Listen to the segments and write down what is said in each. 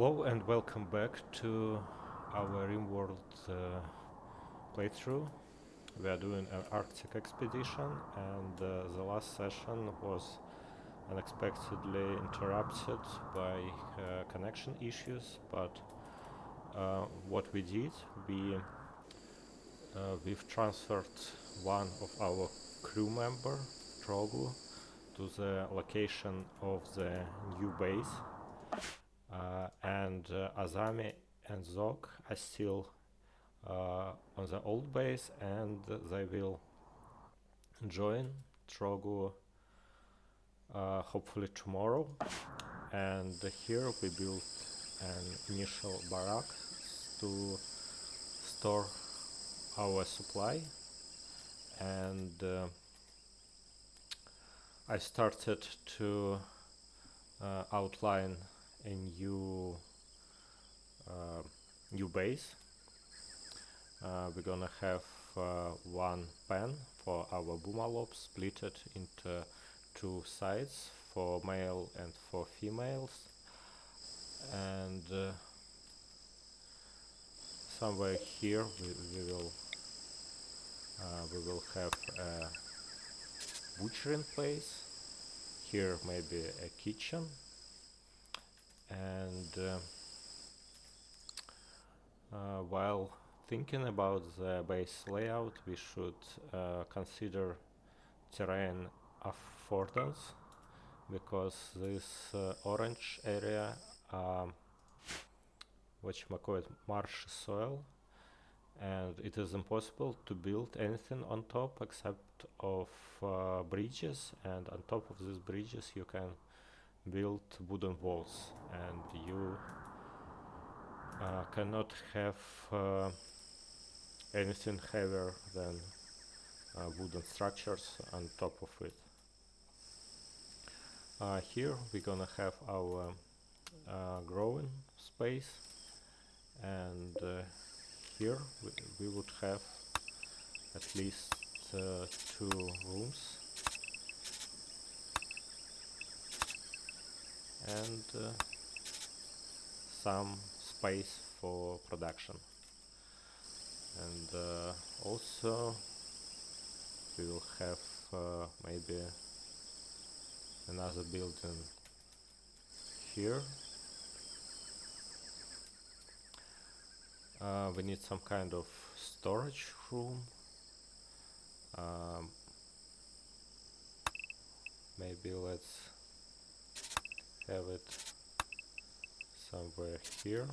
Hello and welcome back to our RimWorld playthrough. We are doing an Arctic expedition, and the last session was unexpectedly interrupted by connection issues. But what we did, we've transferred one of our crew member, Trogu, to the location of the new base. And Azami and Zog are still on the old base, and they will join Trogu hopefully tomorrow. And here we built an initial barrack to store our supply, and I started to outline a new base. We're gonna have one pen for our boomalop, split it into two sides for male and for females, and somewhere here we will have a butchering place. Here maybe a kitchen, and while thinking about the base layout, we should consider terrain affordance, because this orange area, whatchamacallit, marsh soil, and it is impossible to build anything on top except of bridges, and on top of these bridges you can build wooden walls, and you cannot have anything heavier than wooden structures on top of it. Here we're gonna have our growing space, and here we would have at least two rooms, and some space for production. And also we will have maybe another building here. We need some kind of storage room. Maybe let's have it somewhere here.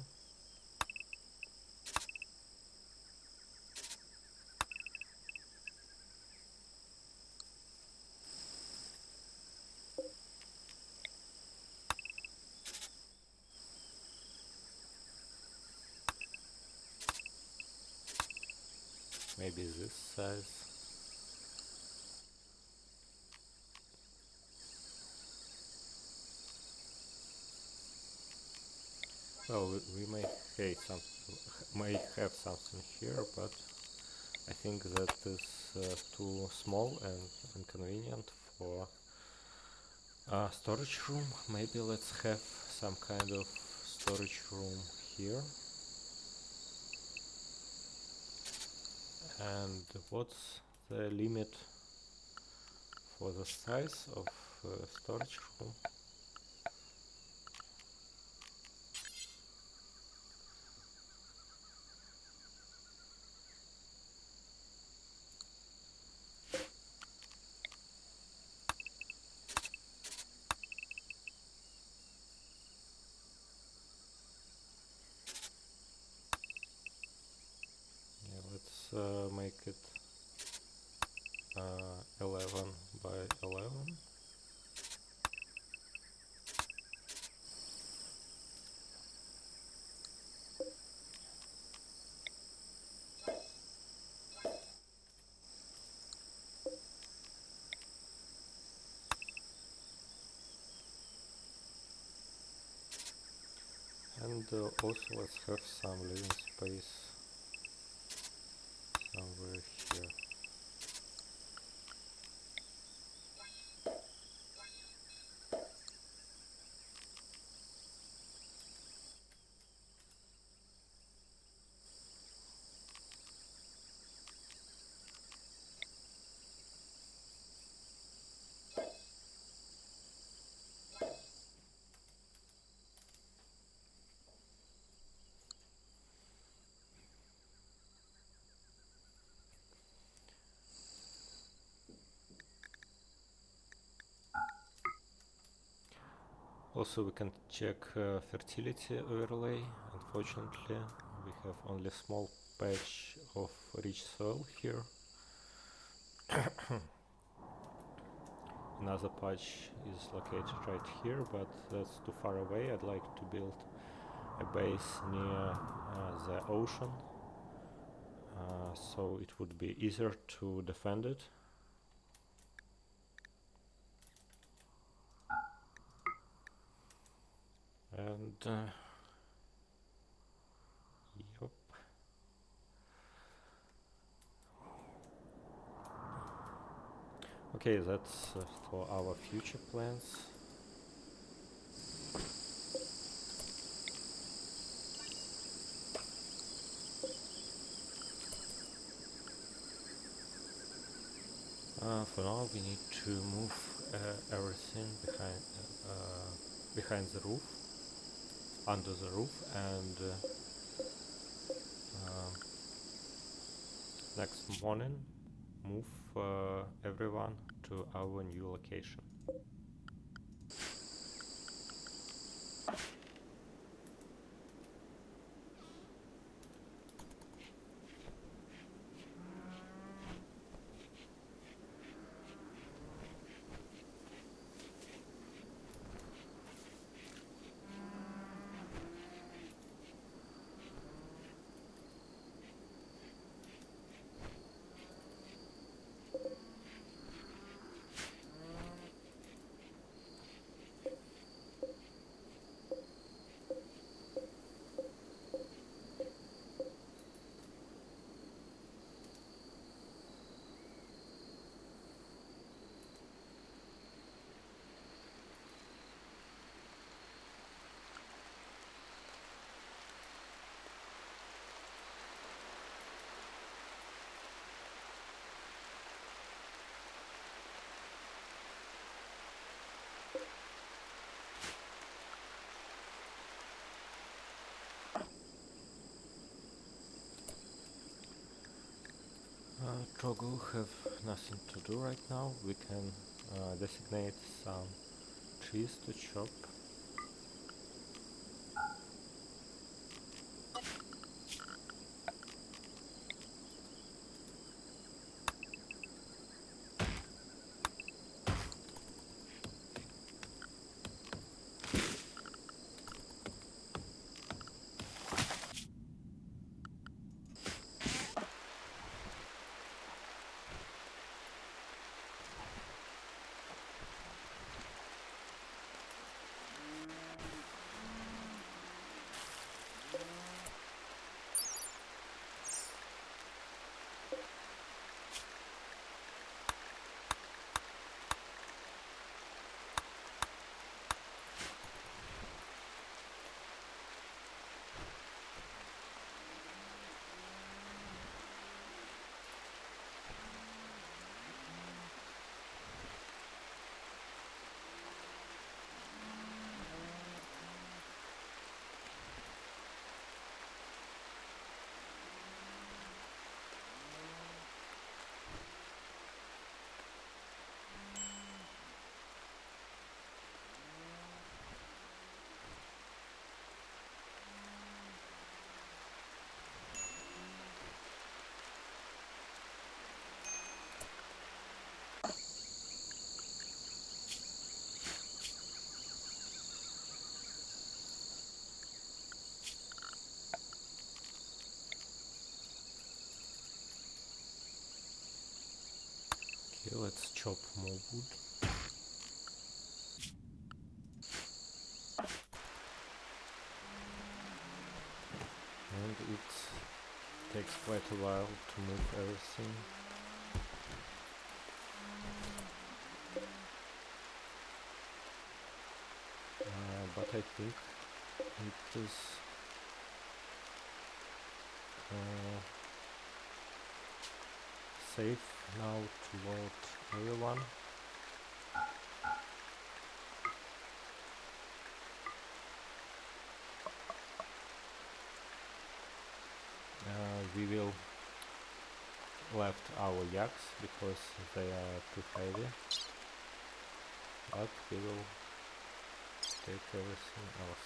Maybe this size. Well, we may have something here, but I think that is too small and inconvenient for a storage room. Maybe let's have some kind of storage room here. And what's the limit for the size of storage room? Yeah, let's make it 11 by 11. And also let's have some living space somewhere here. Also we can check fertility overlay. Unfortunately we have only small patch of rich soil here. Another patch is located right here, but that's too far away. I'd like to build a base near the ocean, so it would be easier to defend it. And yep. Okay, that's for our future plans. For now we need to move everything behind the roof, under the roof, and next morning move everyone to our new location. Trogu have nothing to do right now. We can designate some trees to chop. Okay, let's chop more wood. And it takes quite a while to move everything. But I think it is safe now to load everyone. We will left our yaks because they are too heavy, but we will take everything else.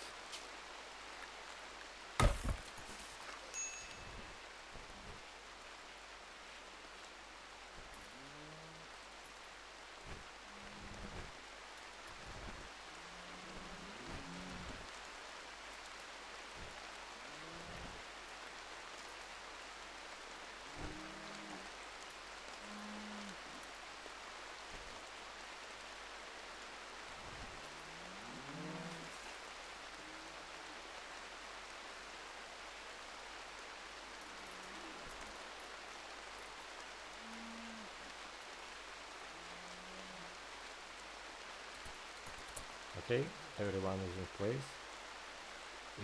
Okay, everyone is in place.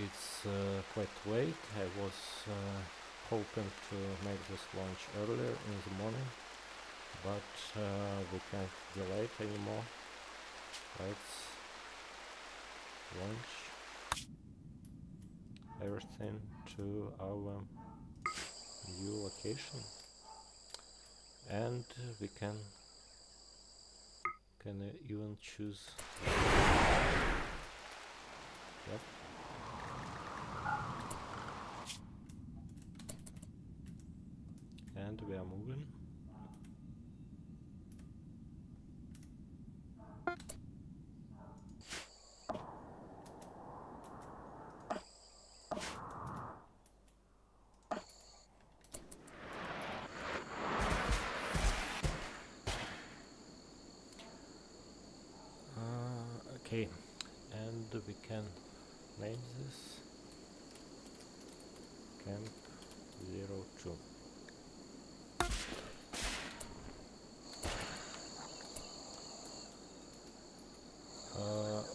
It's quite late. I was hoping to make this launch earlier in the morning, but we can't delay it anymore. Let's launch everything to our new location, and we can even choose. Yep. And we are moving. Okay, and we can name this Camp 02.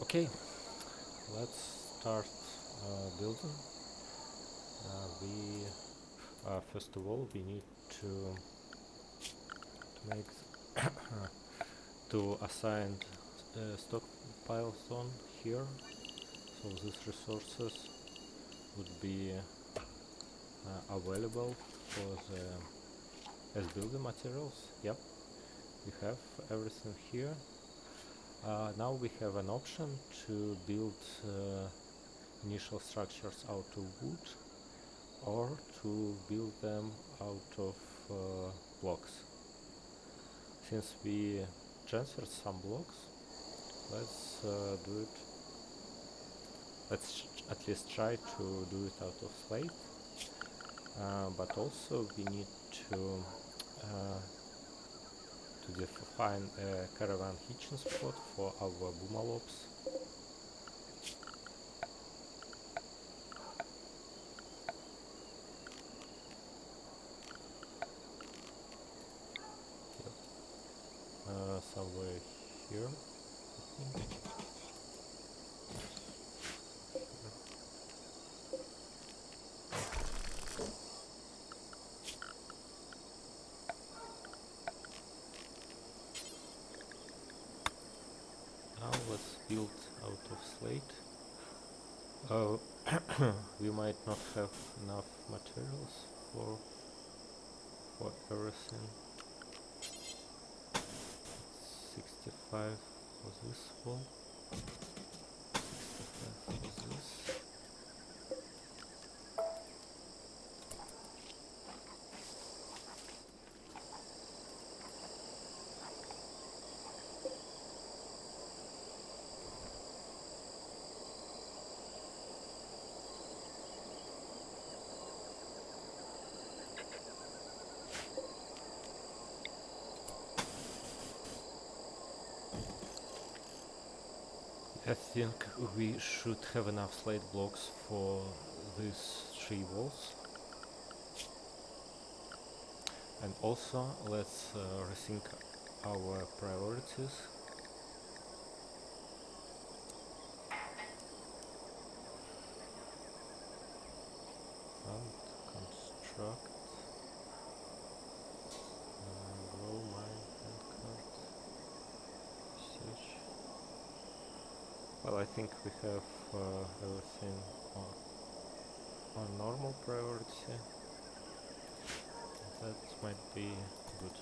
Okay, let's start building. We first of all we need to make to assign stockpile zone here, so these resources would be available for the as building materials. Yep, we have everything here. Now we have an option to build initial structures out of wood or to build them out of blocks. Since we transferred some blocks, let's do it. Let's at least try to do it out of slate. But also we need to define a caravan hitching spot for our boomalops. Yep. Somewhere here, I think. Now let's build out of slate. We might not have enough materials for everything. 65 for this wall. 65 for this. I think we should have enough slate blocks for these 3 walls. And also let's rethink our priorities. And construct, grow, mine, and cart, research. Well, I think we have everything on normal priority. That might be good.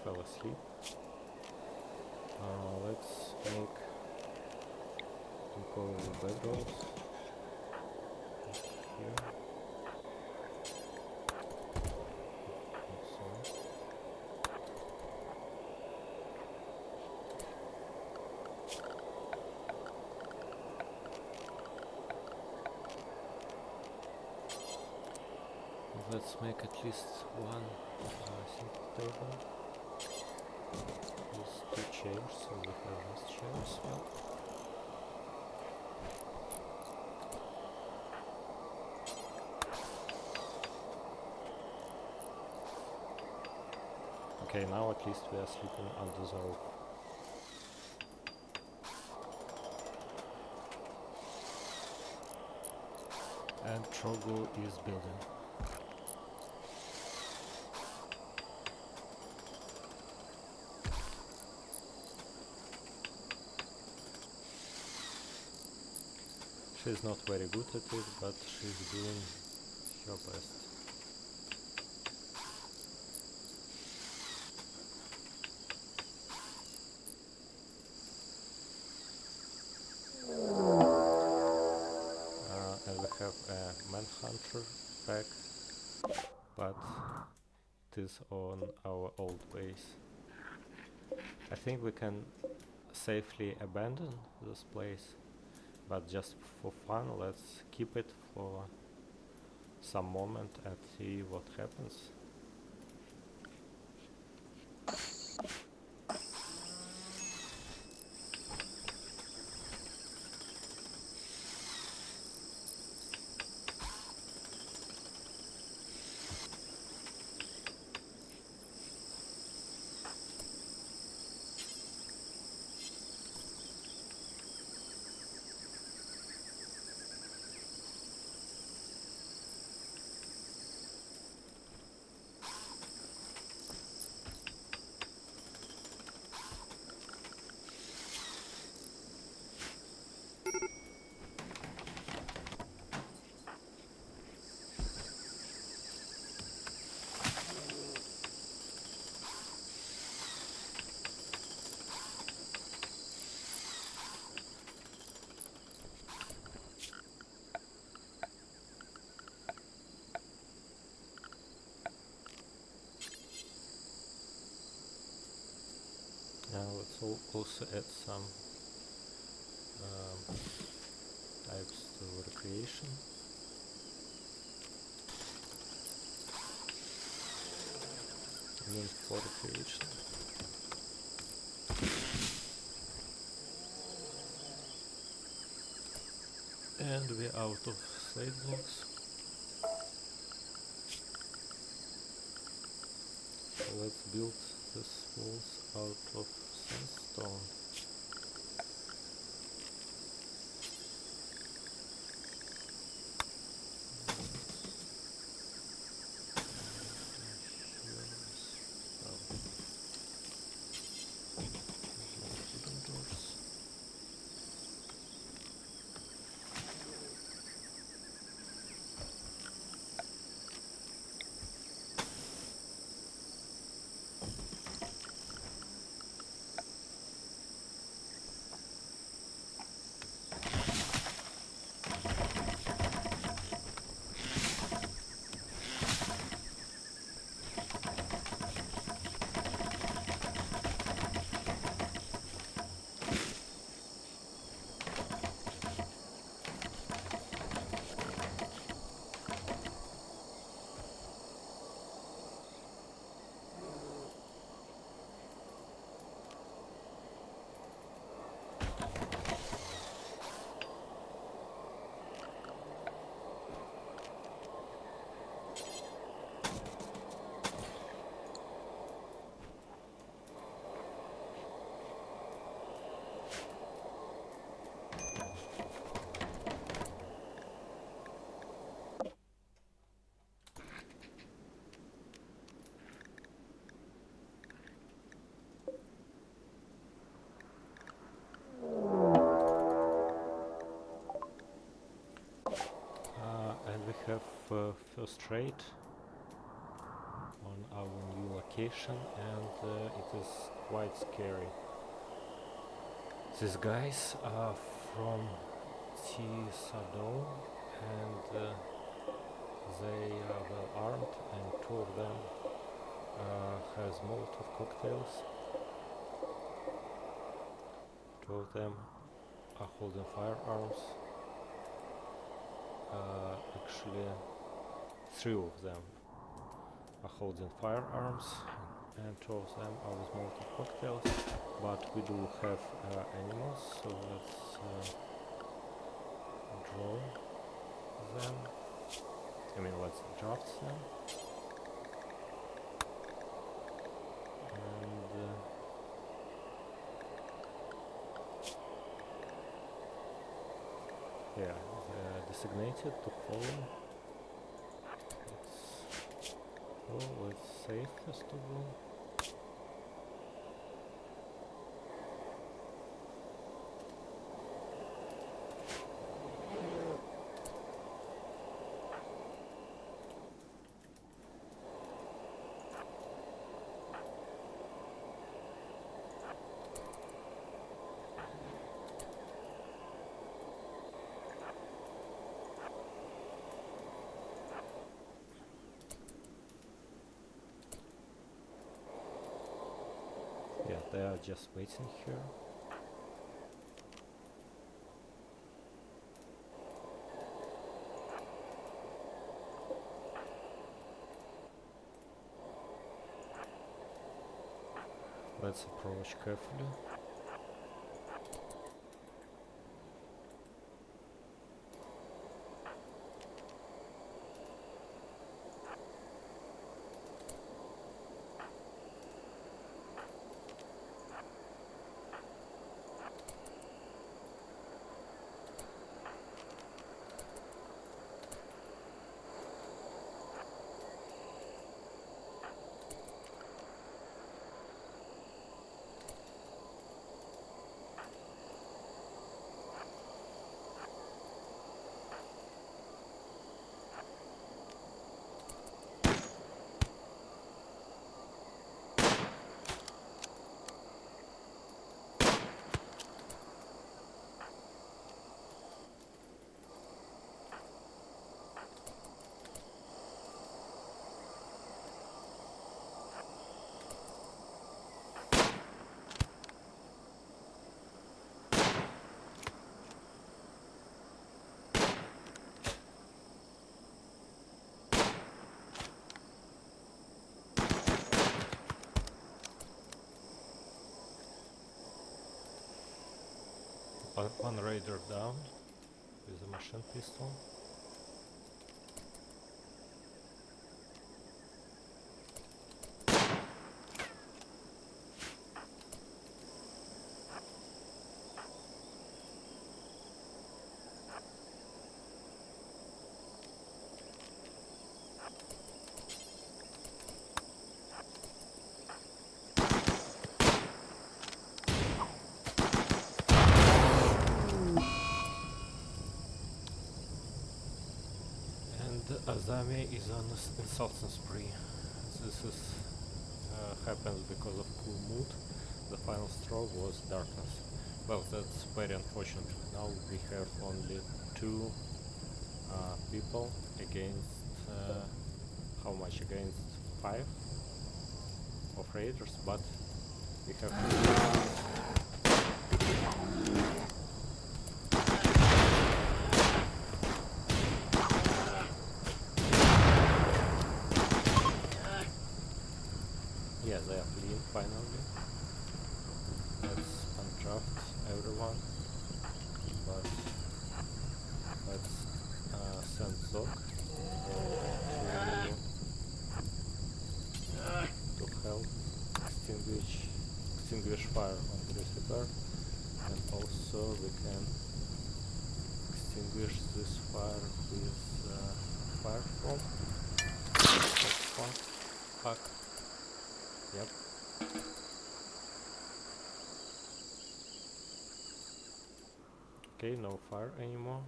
fell asleep. Let's make imposable bedrolls here. So. Let's make at least one simple table with 2 chairs, so we have just chairs. Well, okay, now at least we are sleeping under the roof. And Trogu is building. She's not very good at it, but she's doing her best. And we have a Manhunter pack, but it is on our old base. I think we can safely abandon this place, but just for fun, let's keep it for some moment and see what happens. Now let's also add some types to recreation. I mean for recreation. And we're out of slate blocks. Let's build these walls out of sandstone. And we have first rate on our new location. location, and it is quite scary. These guys are from Tizadoan, and they are well armed, and two of them has molotov cocktails. Two of them are holding firearms. Actually, three of them are holding firearms, and two of them are with molotov cocktails. But we do have animals, so let's draw them. I mean, let's draft them. And yeah, designated to follow. Let's save first of all. Yeah, they are just waiting here. Let's approach carefully. One raider down with a machine pistol. Azami is on an insulting spree. This is happens because of cool mood. The final straw was darkness. Well, that's very unfortunate. Now we have only two people against how much? Against 5 of raiders, but we have yeah, they are clean finally. Let's undraft everyone, but let's send Zog to help extinguish fire on grizzly bear, and also we can extinguish this fire with fire foam. Fuck. Yep. Okay, no fire anymore.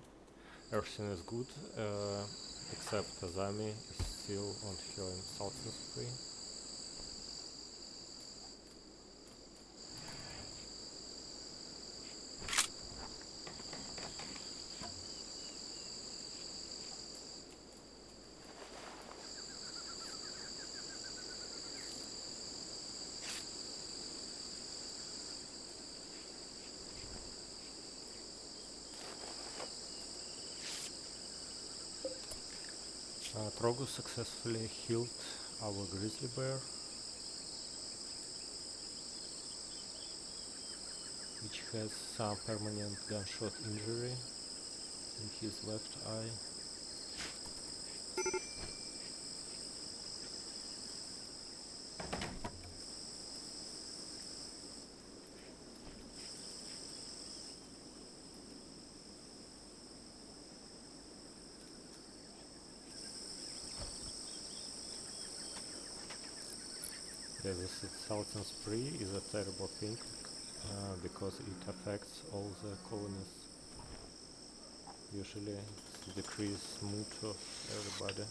Everything is good, except Azami is still on her insulting spree. Trogu successfully healed our grizzly bear, which has some permanent gunshot injury in his left eye. Yeah, this southern spree is a terrible thing because it affects all the colonists. Usually it's decrease mood of everybody.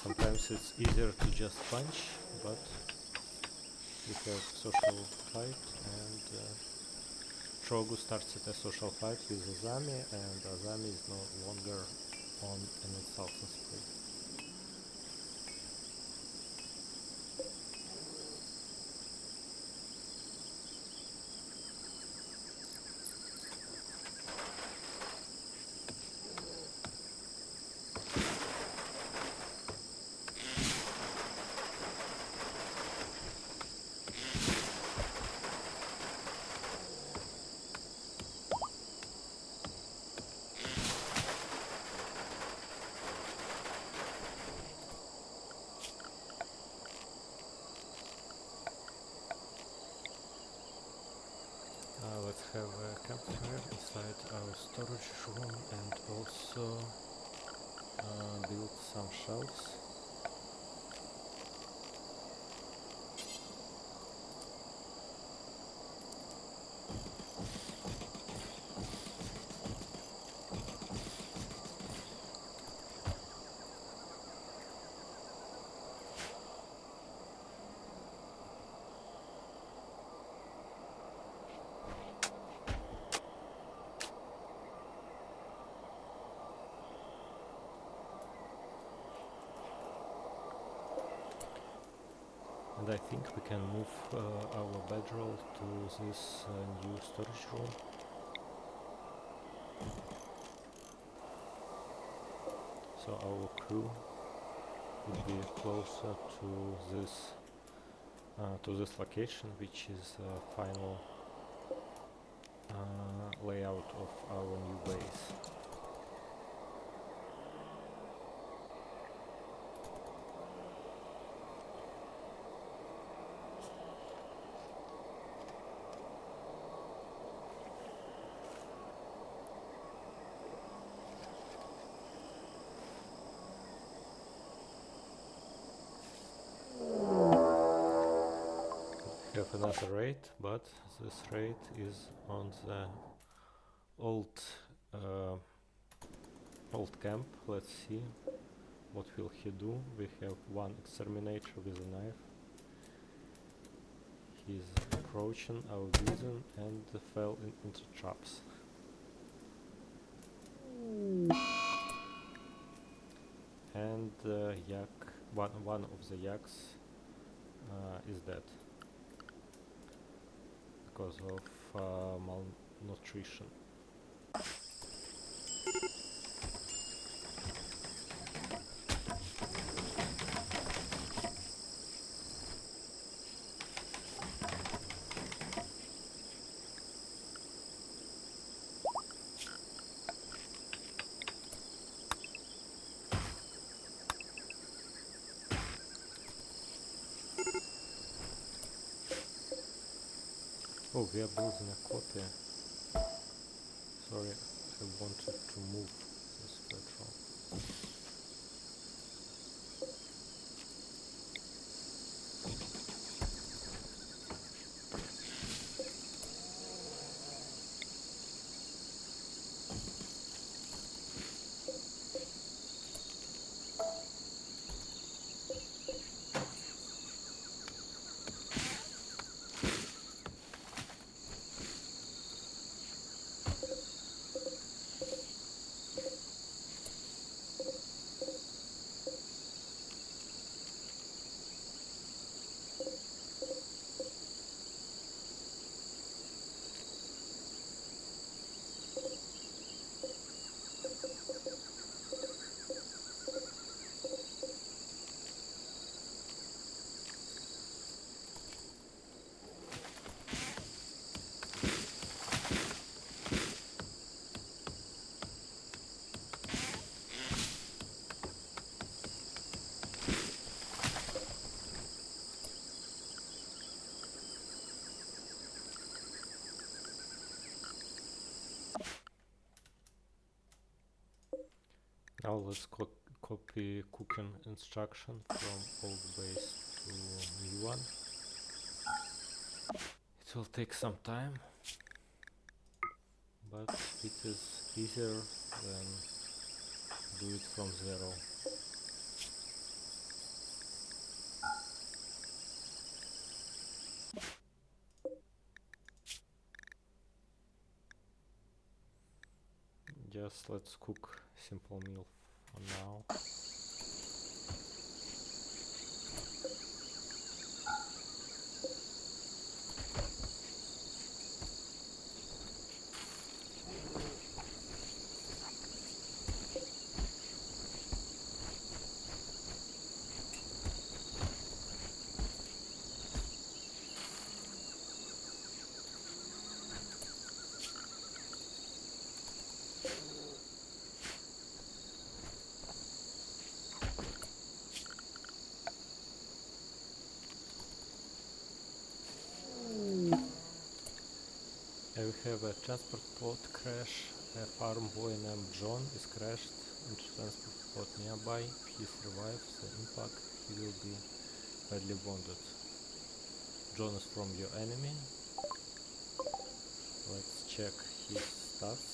Sometimes it's easier to just punch, but we have social fight, and Trogu started a social fight with Azami, and Azami is no longer on an southern spree. Let's have a campfire inside our storage room and also build some shelves. And I think we can move our bedroll to this new storage room. So our crew would be closer to this location, which is final layout of our new base. We have another raid, but this raid is on the old camp. Let's see what will he do. We have one exterminator with a knife. He's approaching our vision and fell into traps. And yak, one of the yaks is dead because of malnutrition. Oh, we are building a copy. Sorry, I wanted to move this petrol. Now let's copy cooking instruction from old base to new one. It will take some time, but it is easier than do it from zero. Just let's cook simple meal for now. We have a transport pod crash. A farm boy named John is crashed into transport pod nearby. If he survives the impact, he will be badly wounded. John is from your enemy. Let's check his stats.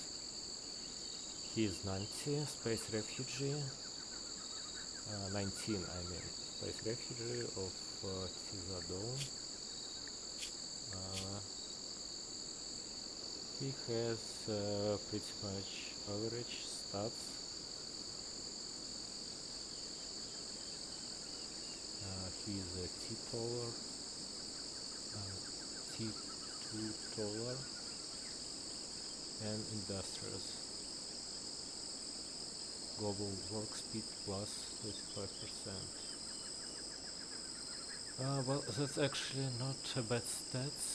He is 90, space refugee. 19, I mean, space refugee of Tizadoan. He has pretty much average stats. He is a T2 taller and industrious. Global work speed plus 35%. Well, that's actually not a bad stats,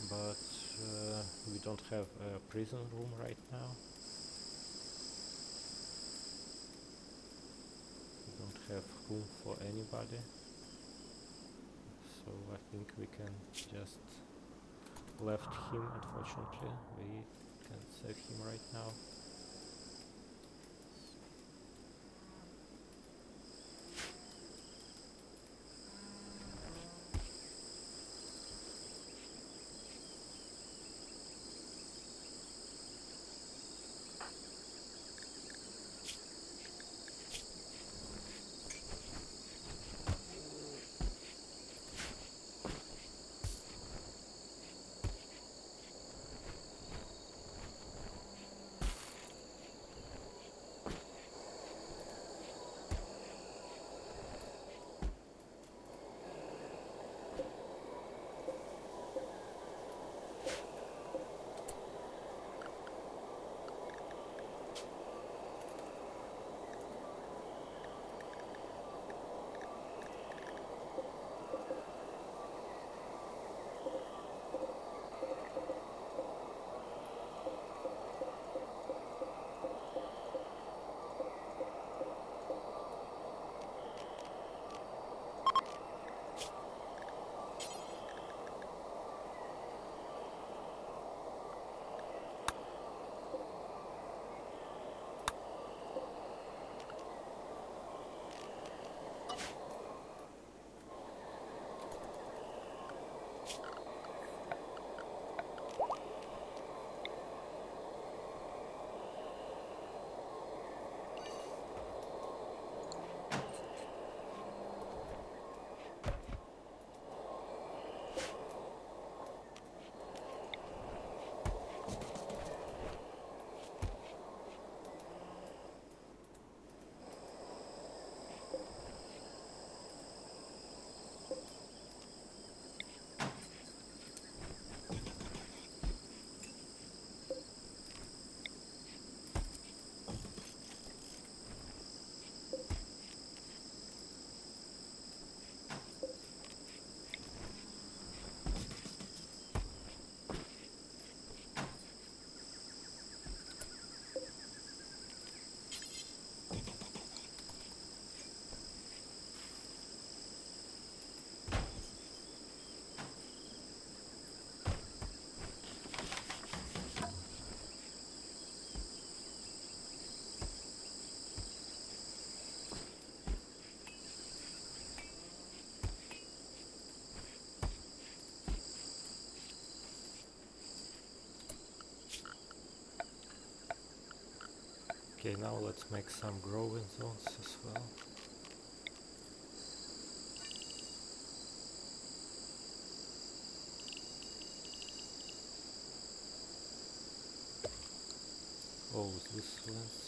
but we don't have a prison room right now. We don't have room for anybody, so I think we can just left him. Unfortunately, we can't save him right now. Okay, now let's make some growing zones as well. Oh, this one's...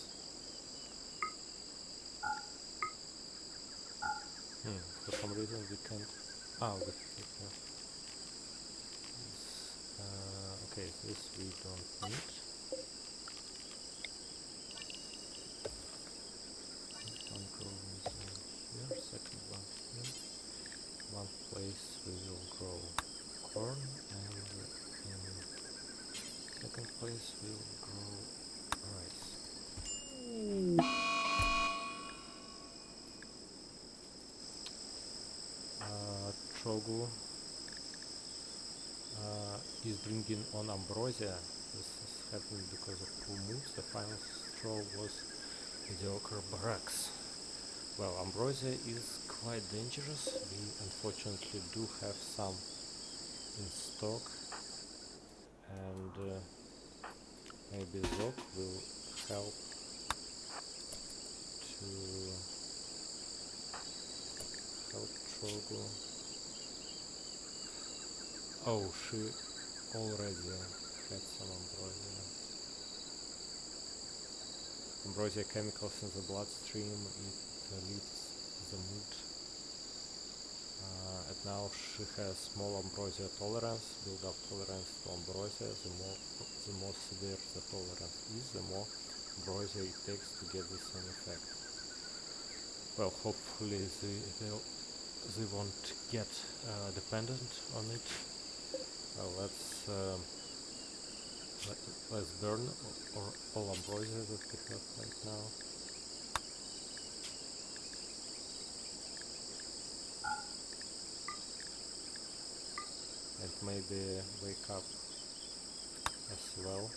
for some reason we can't... Ah, we can... okay, this we don't need. One growing zone here, second one here. One place we will grow corn, and in second place we will grow rice. Trogu is bringing on ambrosia. This is happening because of poor moves. The final straw was mediocre barracks. Well, ambrosia is quite dangerous. We unfortunately do have some in stock, and maybe Zog will help to help Trogu. Oh, she already had some ambrosia. Ambrosia chemicals in the bloodstream, it lifts the mood. And now she has small ambrosia tolerance. Build up tolerance to ambrosia. The more severe the tolerance is, the more ambrosia it takes to get the same effect. Well, hopefully they won't get dependent on it. Well, let's burn all ambrosia that we have right now. And maybe wake up as well.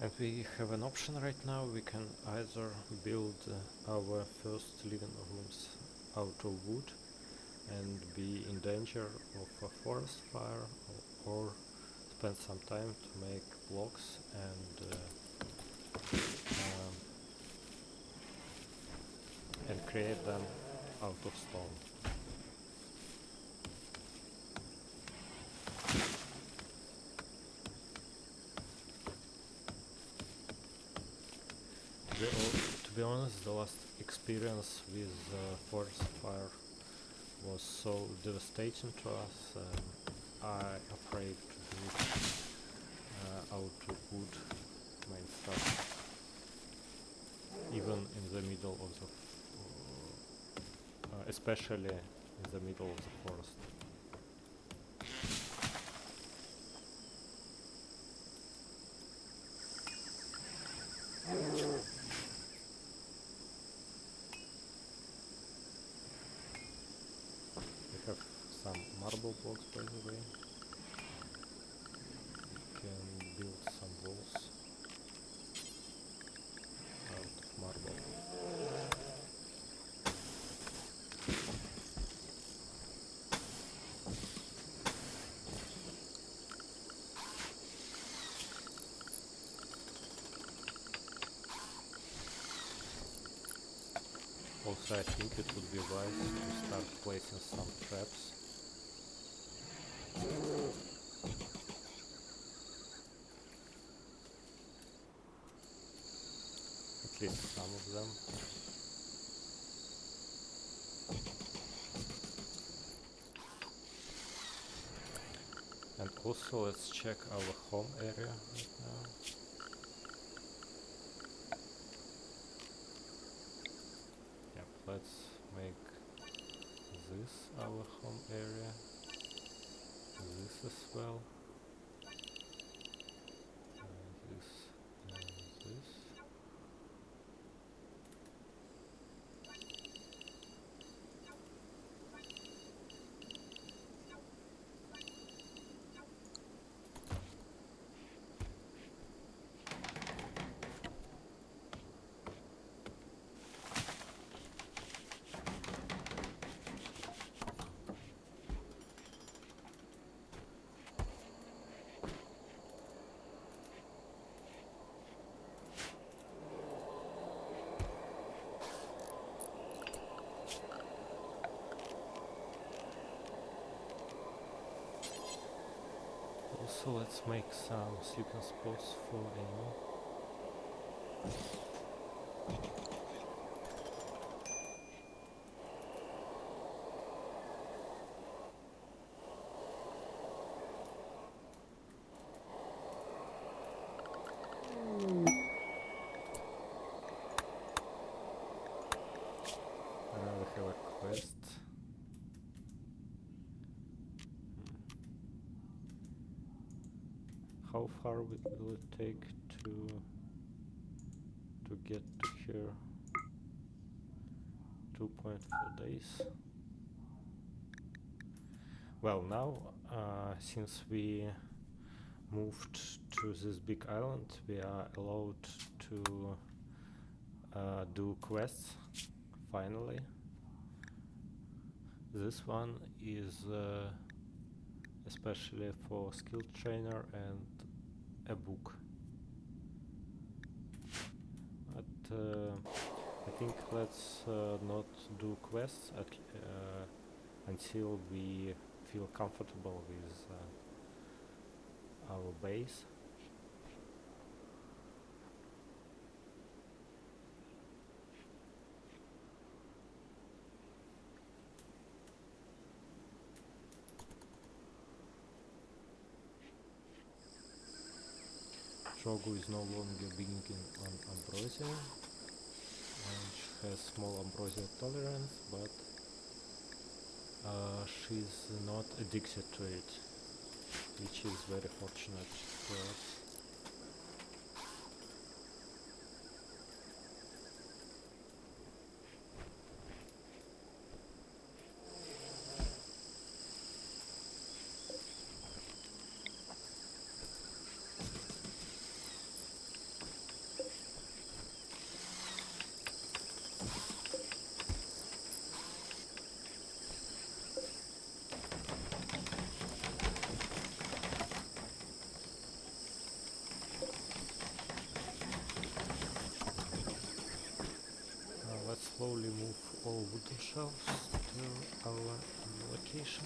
And we have an option right now. We can either build our first living rooms out of wood and be in danger of a forest fire, or spend some time to make blocks and create them out of stone. To be honest, the last experience with forest fire was so devastating to us. I'm afraid to do it out of wood main stuff, even in the middle of the especially in the middle of the forest. We have some marble blocks, by the way. We can build some walls out of marble. Also, I think it would be wise to start placing some traps. At least some of them. And also let's check our home area right now. Yep, let's make this our home area, this as well, this and this. Also let's make some sleeping spots for animal. We have a quest. How far will it take to get to here? 2.4 days. Well, now since we moved to this big island, we are allowed to do quests finally. This one is especially for skill trainer and a book. But I think let's not do quests until we feel comfortable with our base. Trogu is no longer being on ambrosia, and she has small ambrosia tolerance, but she's not addicted to it, which is very fortunate for us. Let's slowly move all wooden shelves to our location.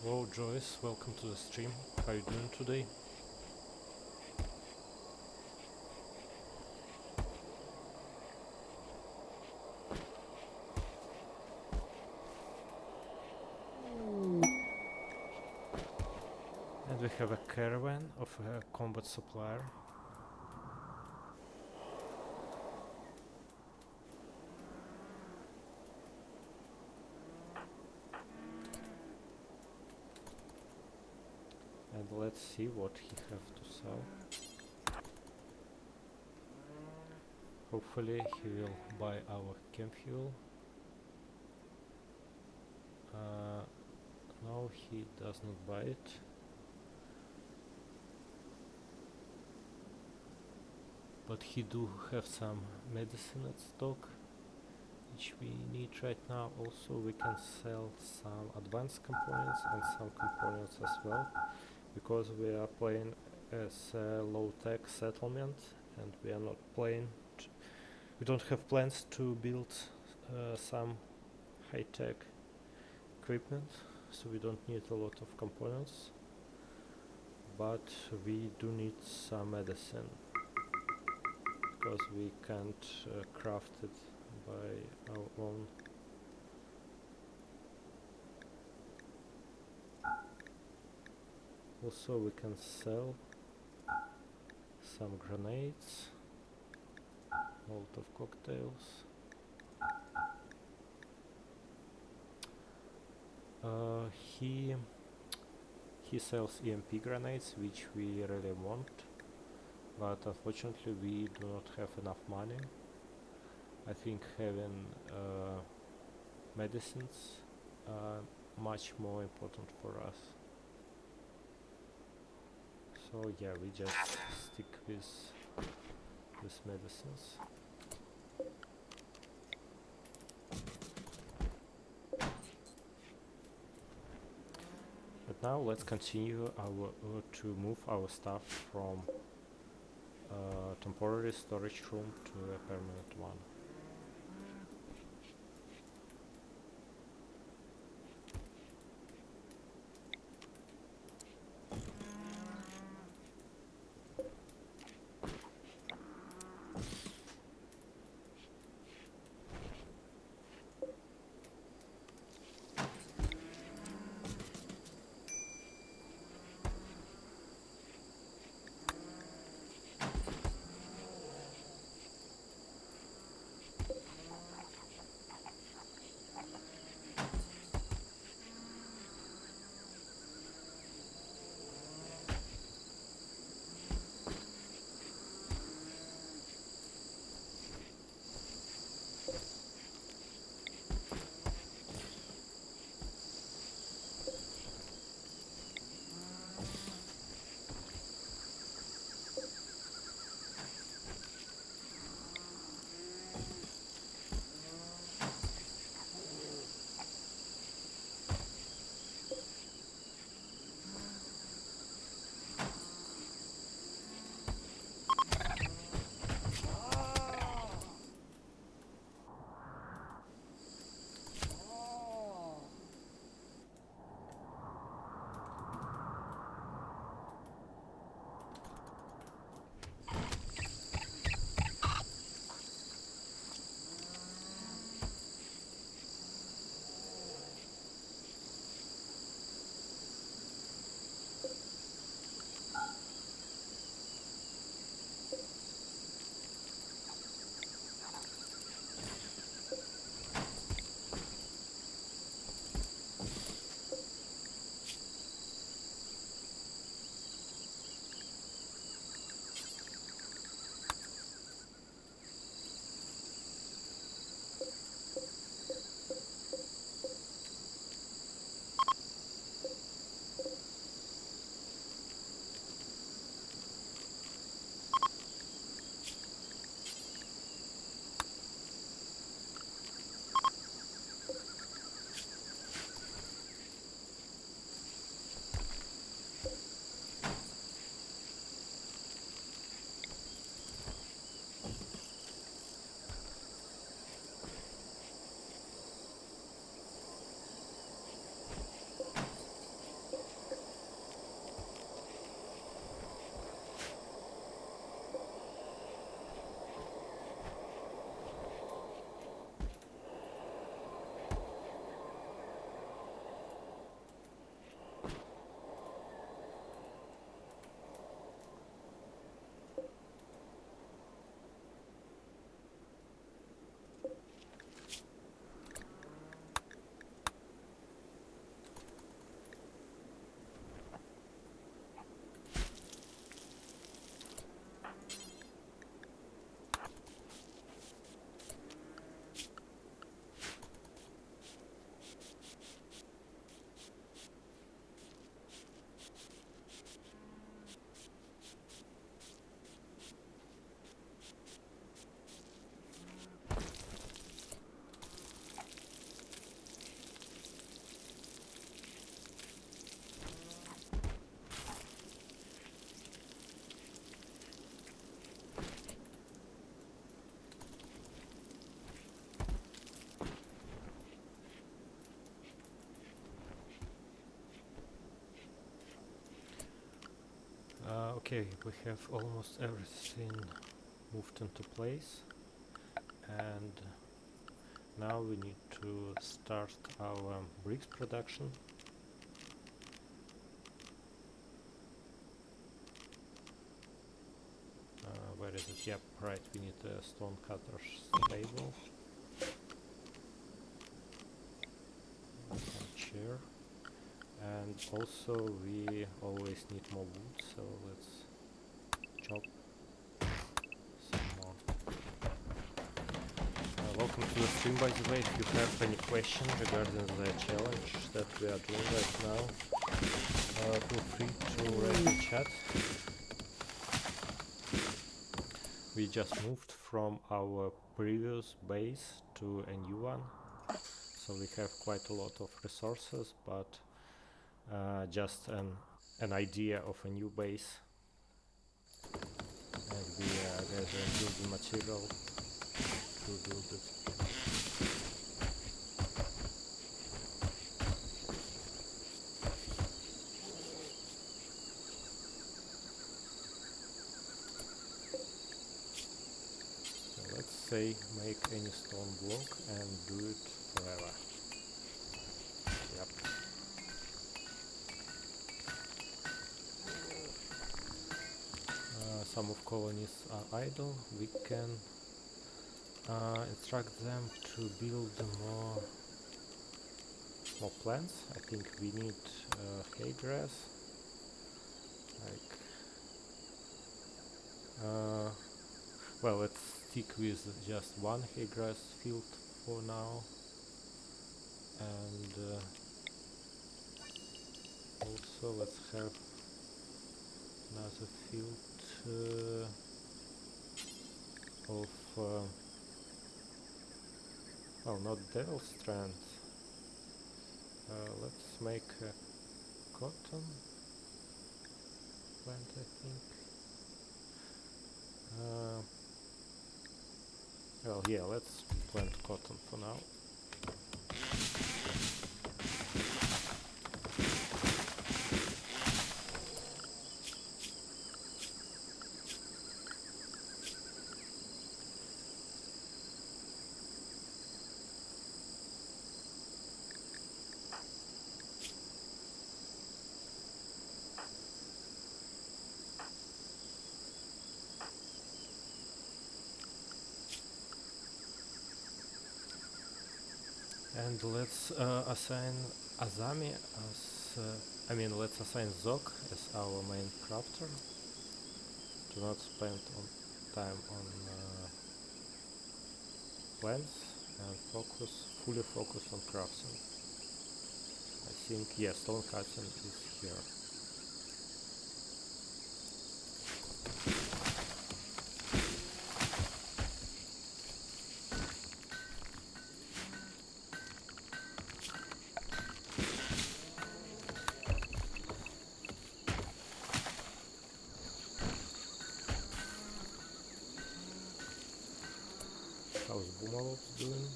Hello Joyce, welcome to the stream. How are you doing today? And we have a caravan of a combat supplier. And let's see what he have to sell. Hopefully he will buy our camp fuel. No, he does not buy it. But he do have some medicine at stock, which we need right now. Also, we can sell some advanced components and some components as well, because we are playing as a low-tech settlement, and we are not playing. We don't have plans to build some high-tech equipment, so we don't need a lot of components. But we do need some medicine, because we can't craft it by our own. Also, we can sell some grenades, molotov cocktails. He sells EMP grenades, which we really want, but unfortunately we do not have enough money. I think having medicines are much more important for us. So yeah, we just stick with medicines. But now let's continue to move our stuff from temporary storage room to a permanent one. Okay, we have almost everything moved into place, and now we need to start our bricks production. Where is it? Yep, right, we need a stone cutter's table. A chair. And also we always need more wood, so let's chop some more. Welcome to the stream, by the way. If you have any question regarding the challenge that we are doing right now, feel free to write in chat. We just moved from our previous base to a new one, so we have quite a lot of resources, but just an idea of a new base, and we are gathering building material to build it. So let's say make any stone block and do it forever. Yep. Some of colonies are idle. We can instruct them to build more plants. I think we need haygrass. Well, let's stick with just one haygrass field for now, and also let's have another field of well, not devil strands. Let's make a cotton plant, I think. Well, yeah, let's plant cotton for now. And let's assign Azami as, let's assign Zog as our main crafter. Do not spend time on plants and fully focus on crafting. I think, yeah, stone cutting is here. How's Boomalov doing?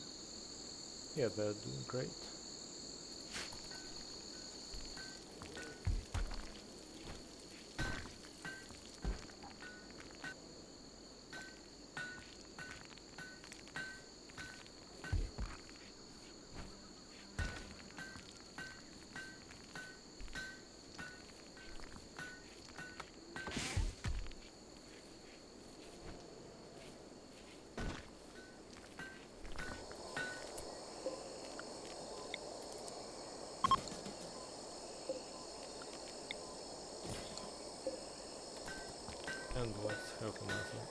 Yeah, they're doing great. And let's have another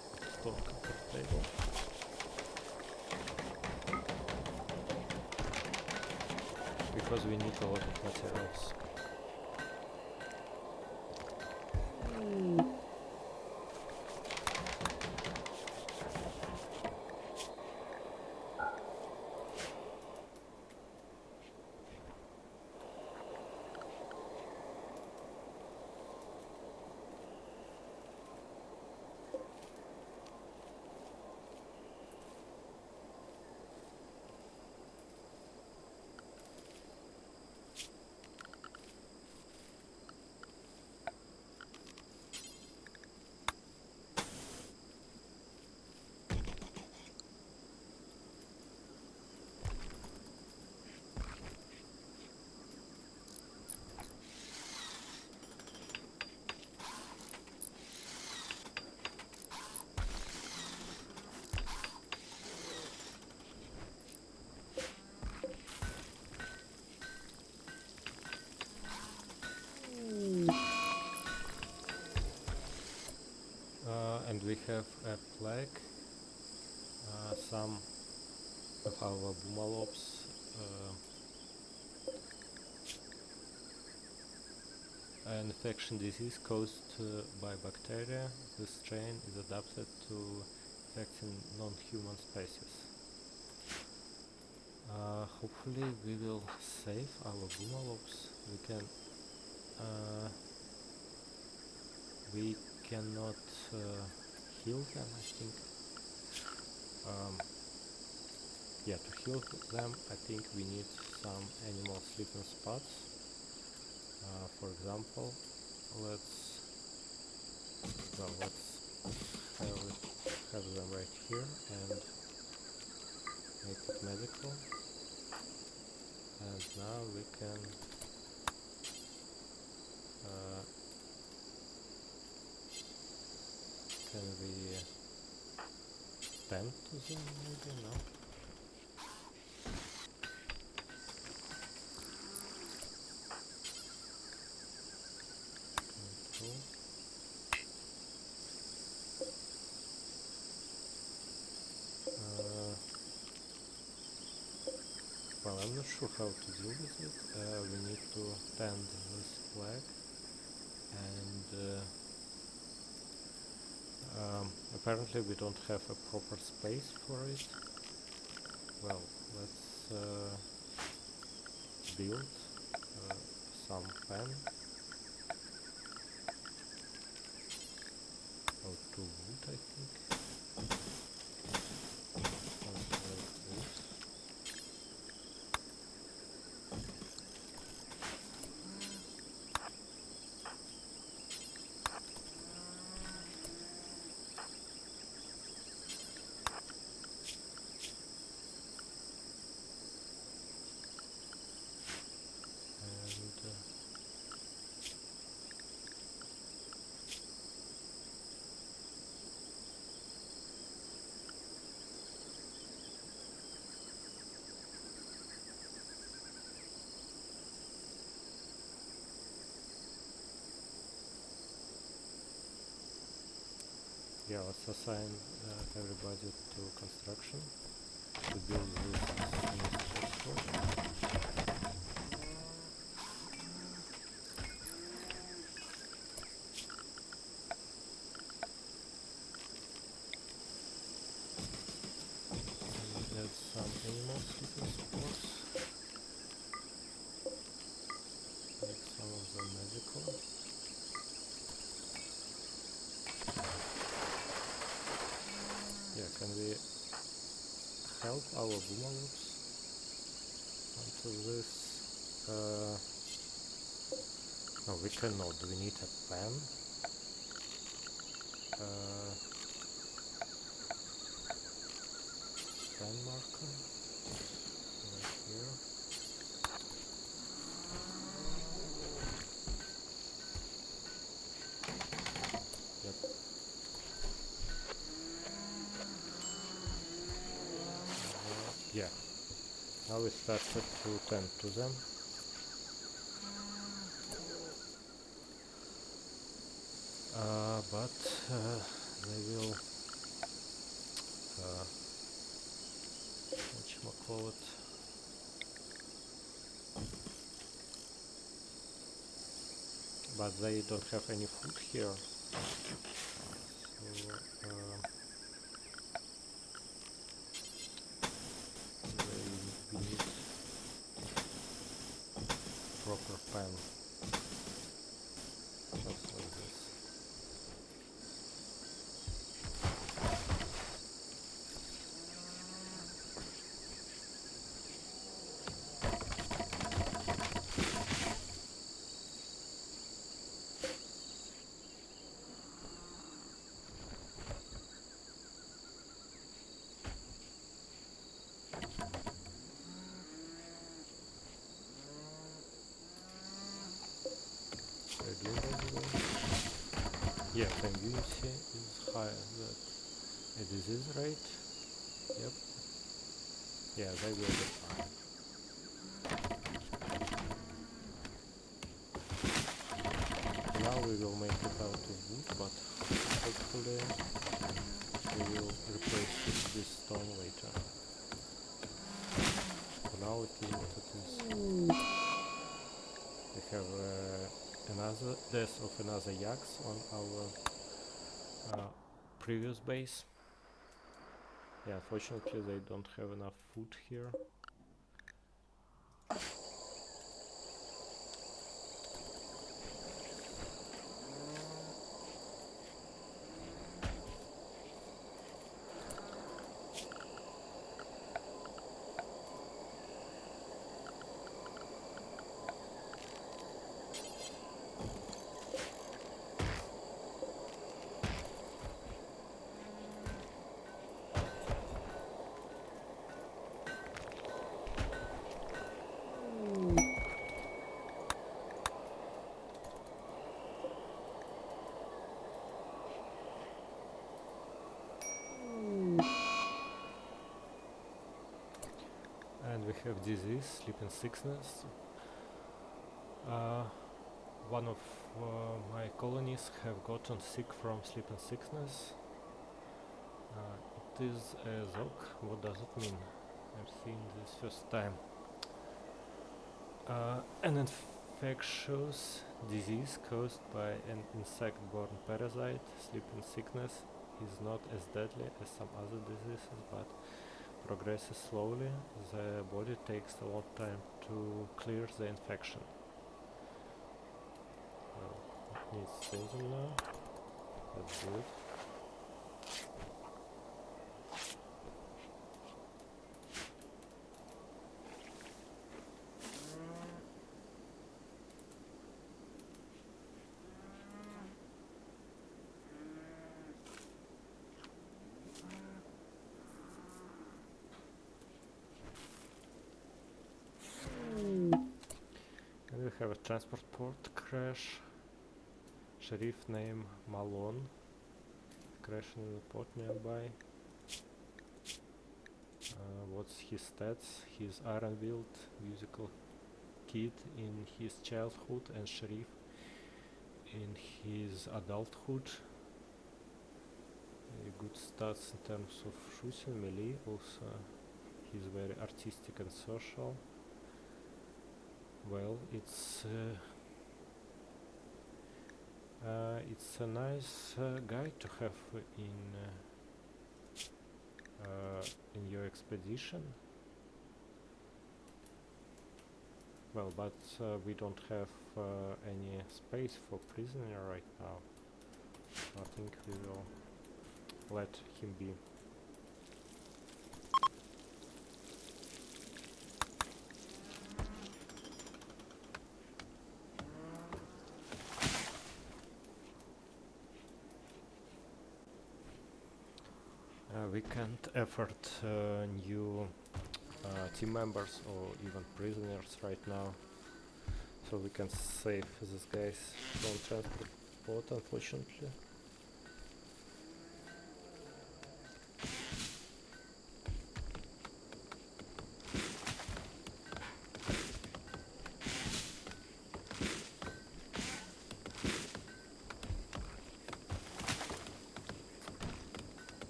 stone cutter table. Because we need a lot of materials. have a plague. Some of our boomalopes an infection disease caused by bacteria. This strain is adapted to infecting non-human species. Hopefully we will save our boomalopes. We cannot heal them, I think. Yeah, to heal them I think we need some animal sleeping spots. For example, let's have them right here and make it medical. And now we can we tend to them maybe? No? Control. Well, I'm not sure how to deal with it. We need to tend this flag and apparently we don't have a proper space for it. Well, let's build some pen or 2 wood, I think. Something like this. Yeah, let's assign everybody to construction to build this new structure. Add some animal sleeping spots. Make some of them medical. Yeah, can we help our boomalopes onto this? No, we cannot. We need a pen. Pen marker right here. Yep. Yeah. Now we started to tend to them. But they will whatchamacallit, but they don't have any food here, so we need proper pen, just like this. Yeah, community is higher than a disease rate. Yep. Yeah, they will be fine. Now we will make it out of wood, but hopefully we will replace it with stone later. For now it is what it is. We have another death of another yaks on our previous base. Yeah, unfortunately they don't have enough food here. And we have disease, sleeping sickness. One of my colonies have gotten sick from sleeping sickness. It is a zog. What does it mean? I'm seeing this first time. An infectious disease caused by an insect-borne parasite. Sleeping sickness is not as deadly as some other diseases, but progresses slowly. The body takes a long time to clear the infection. Well, it needs changing now. Let's do it. And we have a transport port crash. Sheriff name Malone. Crashing in the port nearby. What's his stats? He's Ironfield, musical kid in his childhood and sheriff in his adulthood. Good stats in terms of shooting, melee. Also, he's very artistic and social. Well, it's a nice guy to have in your expedition. Well, but we don't have any space for prisoner right now. I think we will let him be. We can't afford new team members or even prisoners right now, so we can save these guys from transport, unfortunately.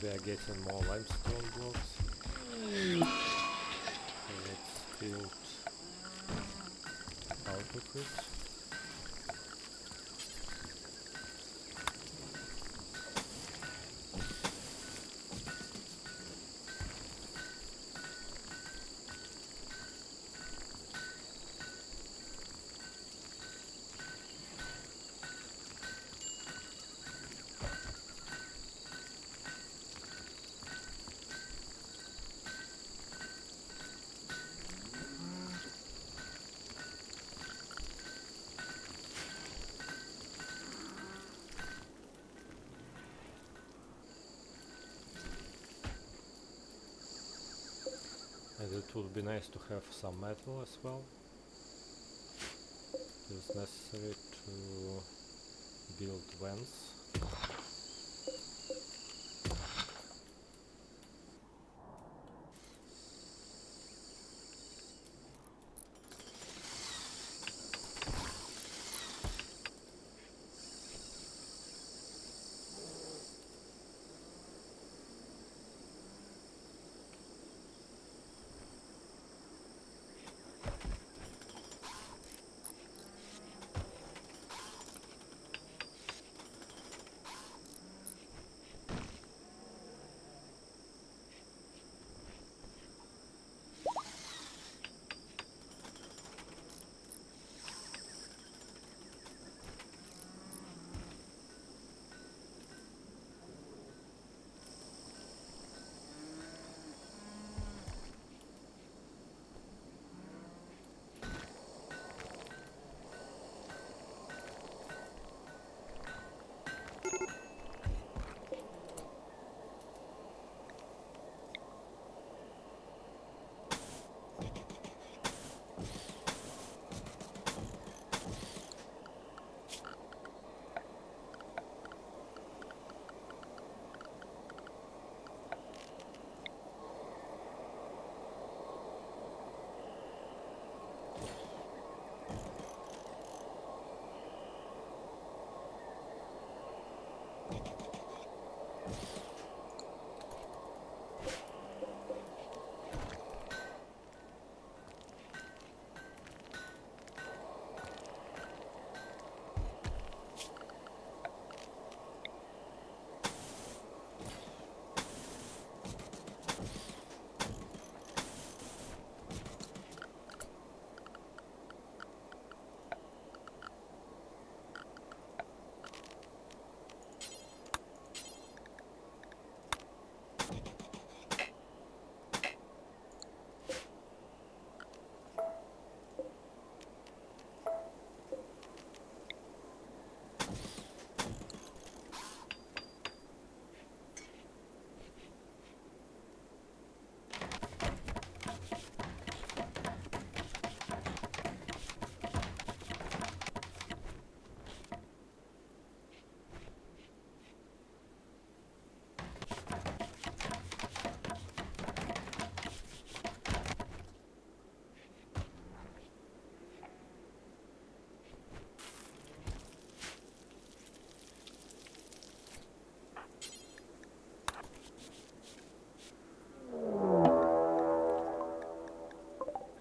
We are getting more limestone blocks. So let's build out of it. And it would be nice to have some metal as well. It is necessary to build vents.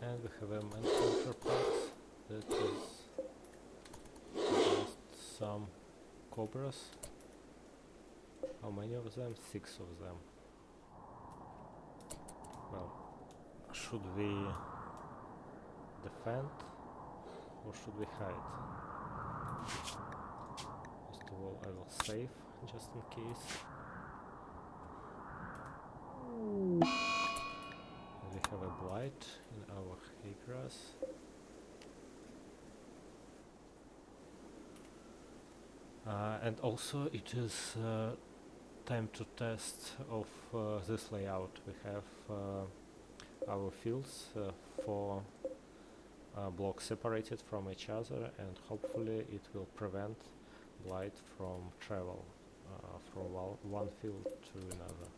And we have a Manhunter box that is just some cobras. How many of them? 6 of them. Well, should we defend or should we hide? First of all, I will save just in case. We have a blight in our haygrass. And also it is time to test of this layout. We have our fields, 4 blocks separated from each other, and hopefully it will prevent blight from travel from one field to another.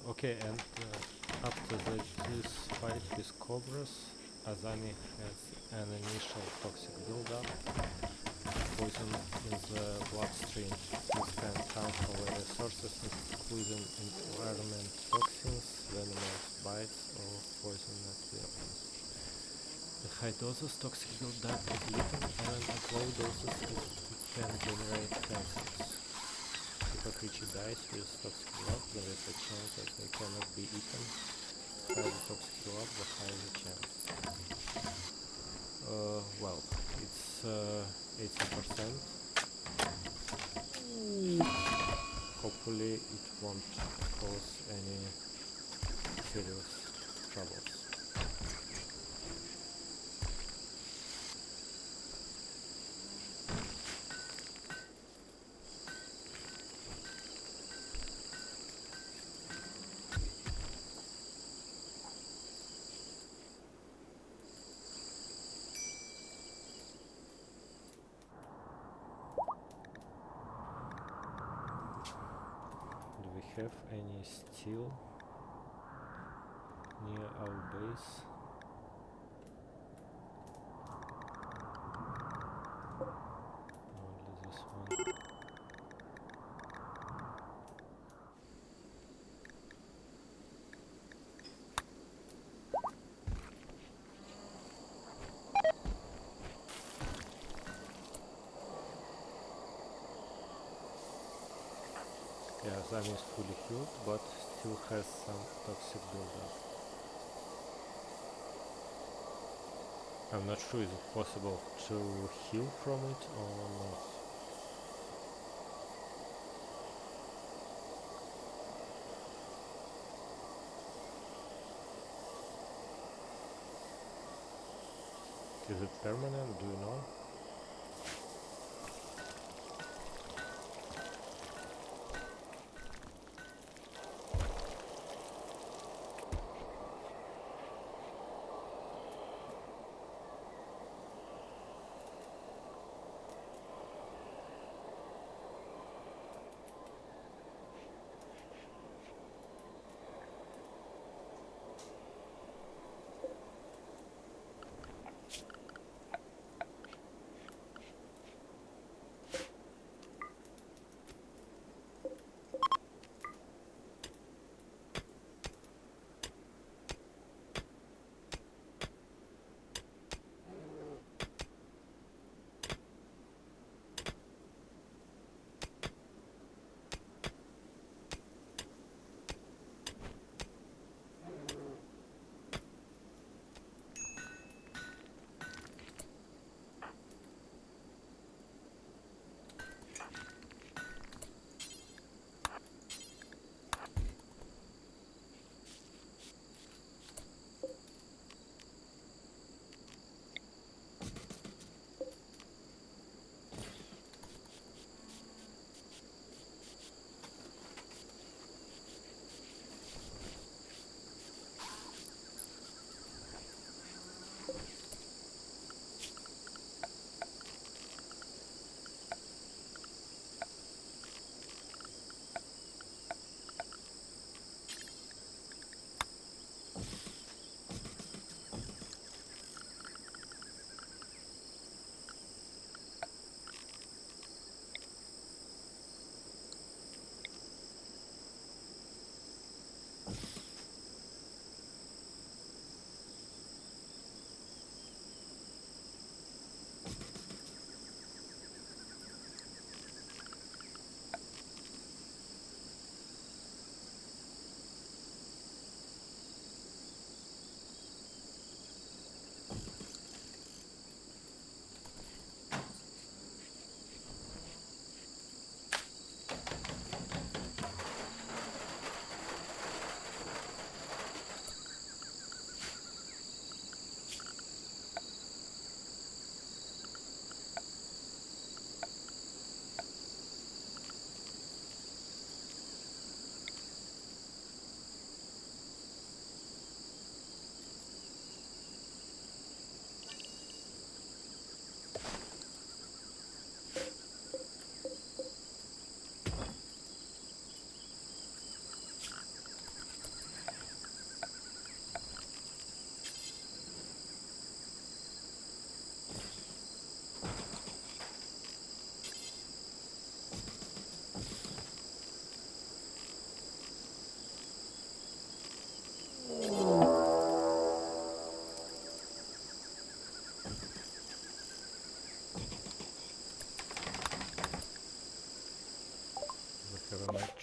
Okay, and after this fight with cobras, Azami has an initial toxic buildup, poison in the bloodstream. This can come from various sources, including environment toxins, venomous bites, or poisonous weapons. At high doses, toxic buildup is little, and at low doses it can generate cancers. If a creature dies with toxic blood, there is a chance that they cannot be eaten. The higher the toxic blood, the higher the chance. Well, it's 80%. Hopefully it won't cause any serious troubles. have any steel near our base. Only this one. Yeah, Azami is fully healed, but still has some toxic buildup. I'm not sure is it possible to heal from it or not. Is it permanent? Do you know?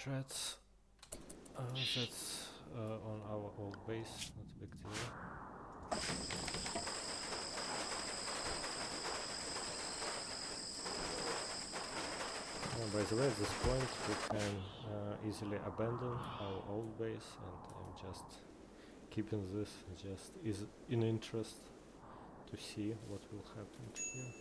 Threats. That's on our old base, not a big deal. By the way, at this point we can easily abandon our old base, and I'm just keeping this just is in interest to see what will happen here.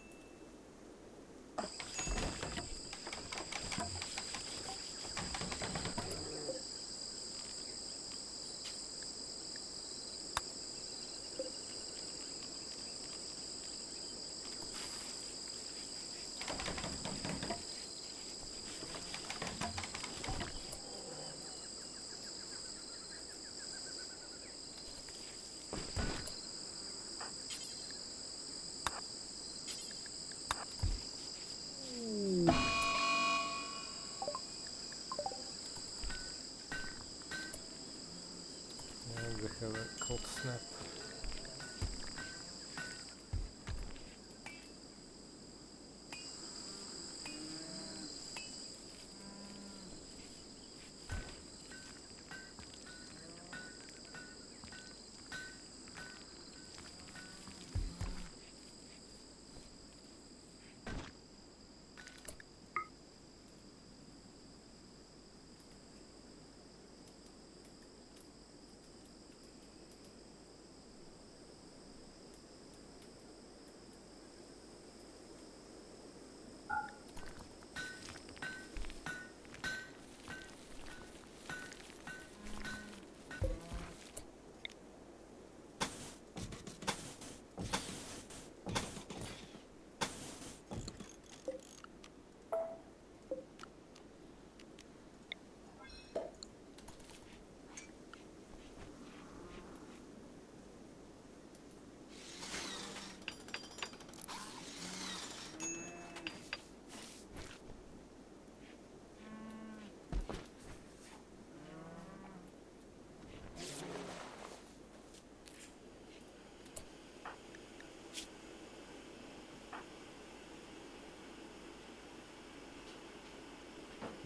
we have a cold snap.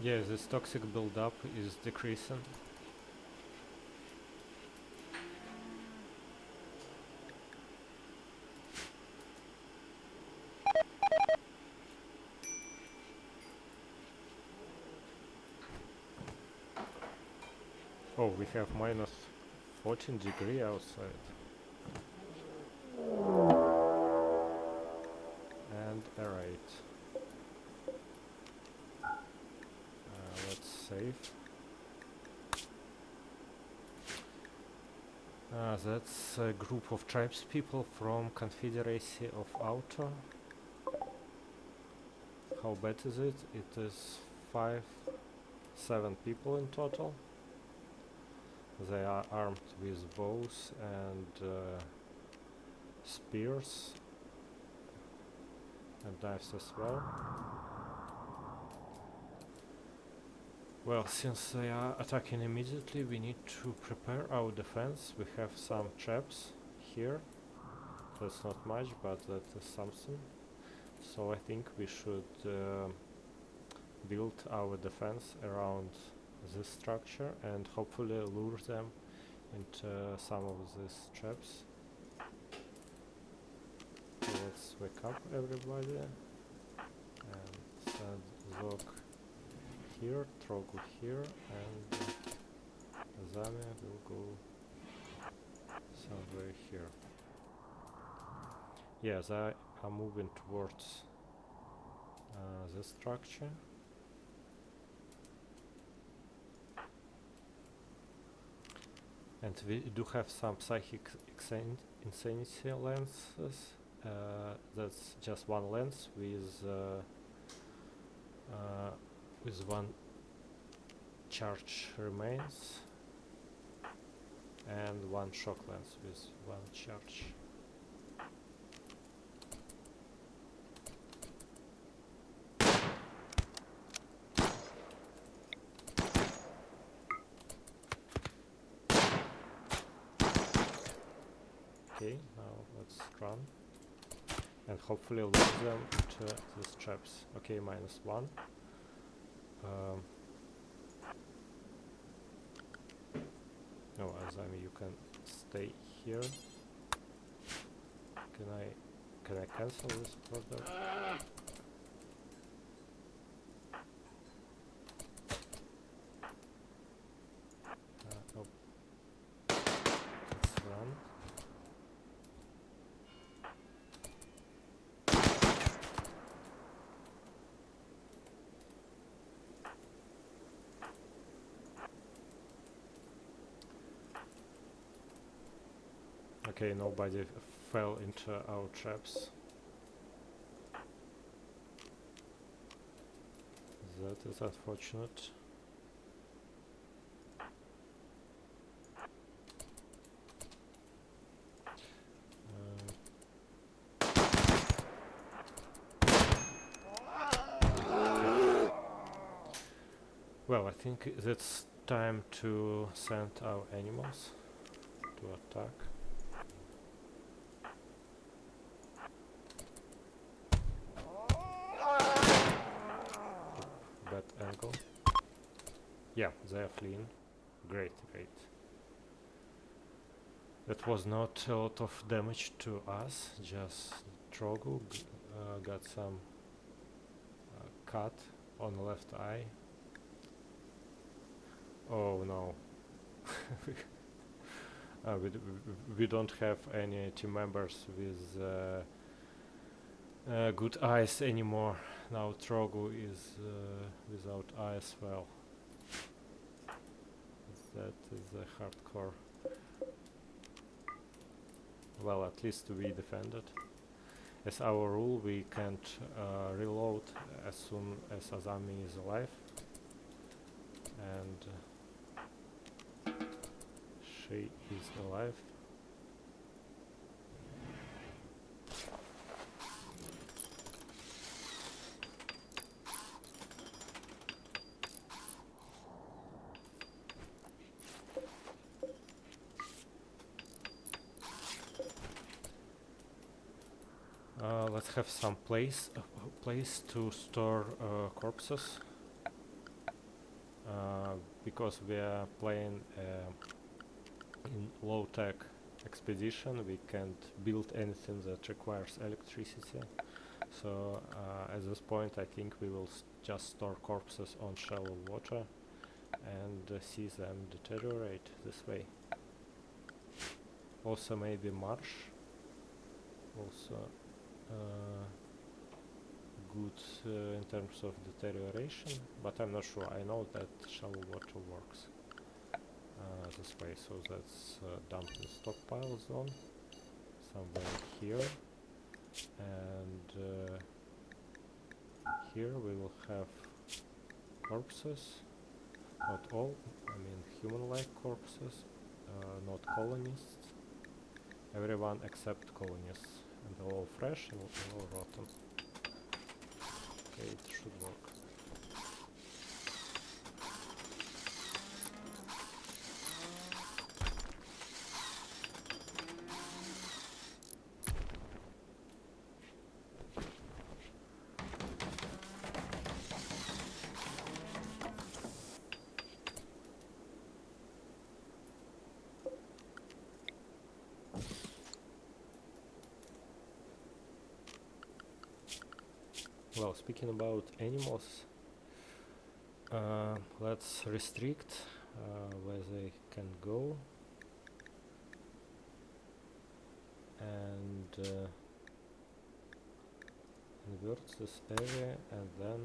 Yeah, this toxic buildup is decreasing. Oh, we have minus 14 degree outside. And alright. Let's save. That's a group of tribespeople from Confederacy of Auto. How bad is it? It is 7 people in total. They are armed with bows and spears and knives as well. Well, since they are attacking immediately, we need to prepare our defense. We have some traps here. That's not much, but that is something. So I think we should build our defense around this structure and hopefully lure them into some of these traps. So let's wake up everybody and send Zog here, Trogu here, and Azami will go somewhere here. Yes, I am moving towards this structure. And we do have some psychic insanity lenses. That's just one lens with one charge remains, and one shock lens with one charge. Okay, now let's run and hopefully lure them into these traps. Okay, -1. No, Azami, you can stay here. Can I cancel this order? Oh. Let's run. Okay, nobody fell into our traps. That is unfortunate. Well, I think it's time to send our animals. to attack. Bad angle. Yeah, they are fleeing. Great, great. That was not a lot of damage to us, just Trogu got some cut on the left eye. Oh no. We don't have any team members with good eyes anymore. Now Trogu is without eye as well. That is a hardcore. Well, at least we defended. As our rule, we can't reload as soon as Azami is alive. And she is alive. Let's have some place to store corpses, because we are playing in low-tech expedition. We can't build anything that requires electricity. So at this point I think we will just store corpses on shallow water and see them deteriorate this way. Also maybe marsh, also good in terms of deterioration, but I'm not sure. I know that shallow water works this way, so that's dumped in stockpile zone somewhere here, and here we will have corpses, not all, I mean human-like corpses, not colonists, everyone except colonists, and they're all fresh and all rotten. Okay, it should work. Well, speaking about animals, let's restrict where they can go, and invert this area, and then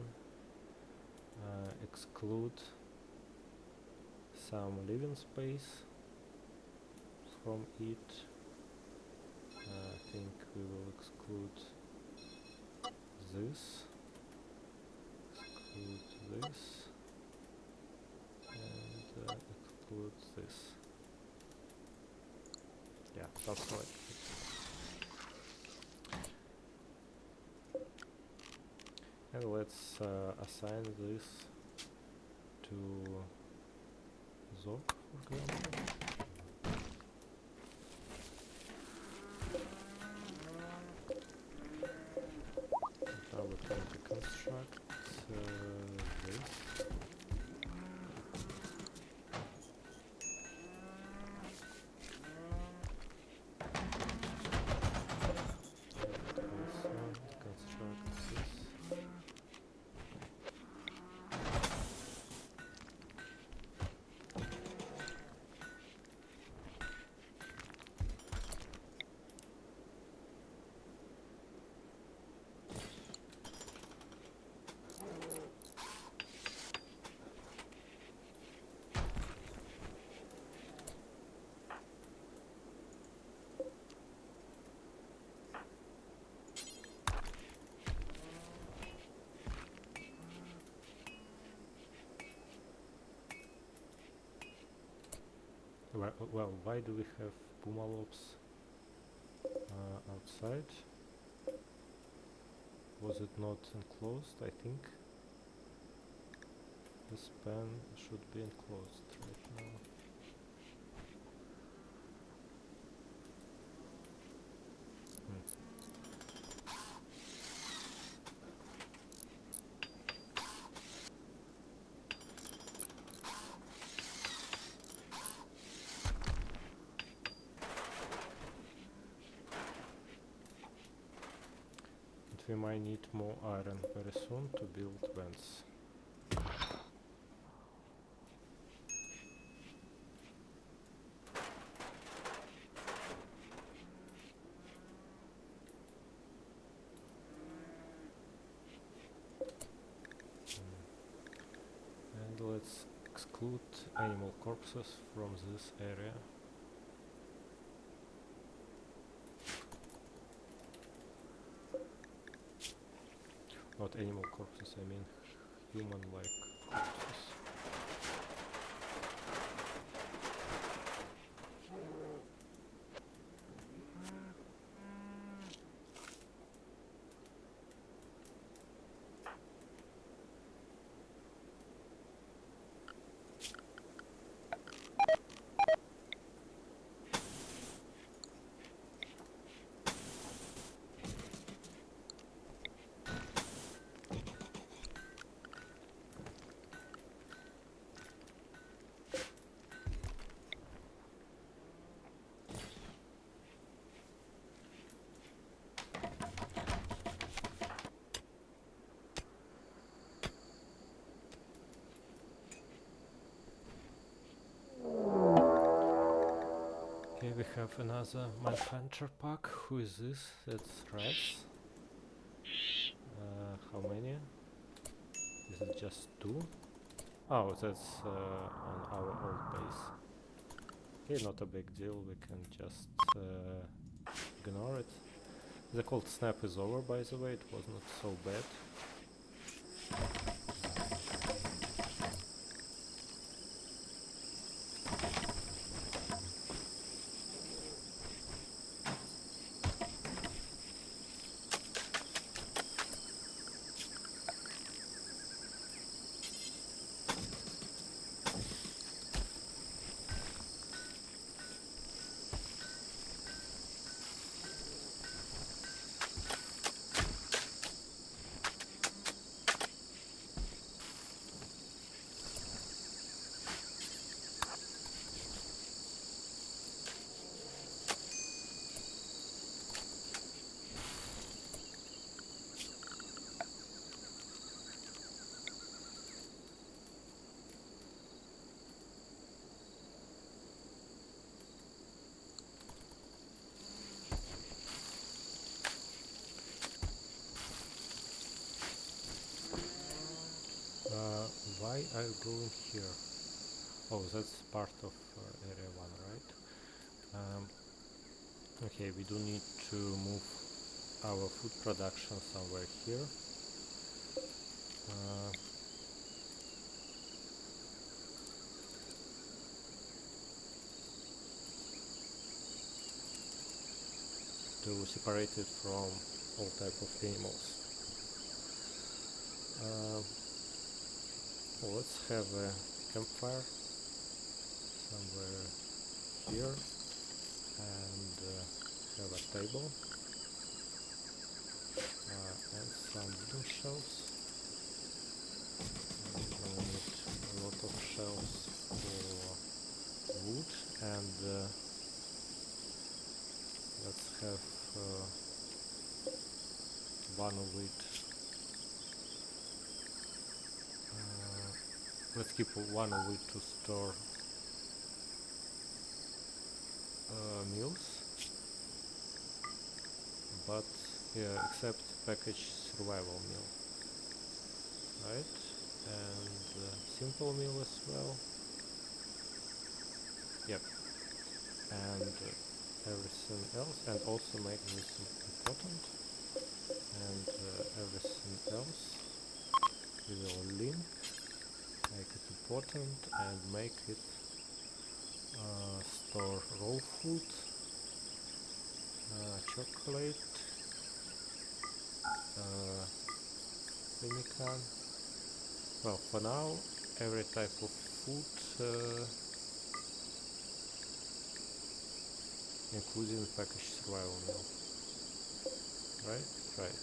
exclude some living space from it. I think we will exclude this, exclude this, and exclude this. Yeah, that's right. And let's assign this to Zog, for example. Now we're going to construct this. Well, why do we have puma lobs outside? Was it not enclosed? I think this pen should be enclosed right now. we might need more iron very soon to build vents. And let's exclude animal corpses from this area. Not animal corpses, I mean human-like corpses. Okay, we have another Manhunter pack. Who is this? That's rats. How many? Is it just 2? Oh, that's on our old base. Okay, not a big deal, we can just ignore it. The cold snap is over, by the way, it was not so bad. Why are you going here? Oh, that's part of area 1, right? Okay, we do need to move our food production somewhere here. To separate it from all type of animals. Let's have a campfire somewhere here and have a table and some wooden shelves. We need a lot of shelves for wood, and let's have one of it. Let's keep one of it to store meals, but yeah, except packaged survival meal, right? And simple meal as well. Yep. And everything else, and also make this important. And everything else we will link. Make it important and make it store raw food, chocolate, pemmican. Well, for now, every type of food, including packaged survival meal. Right? Right.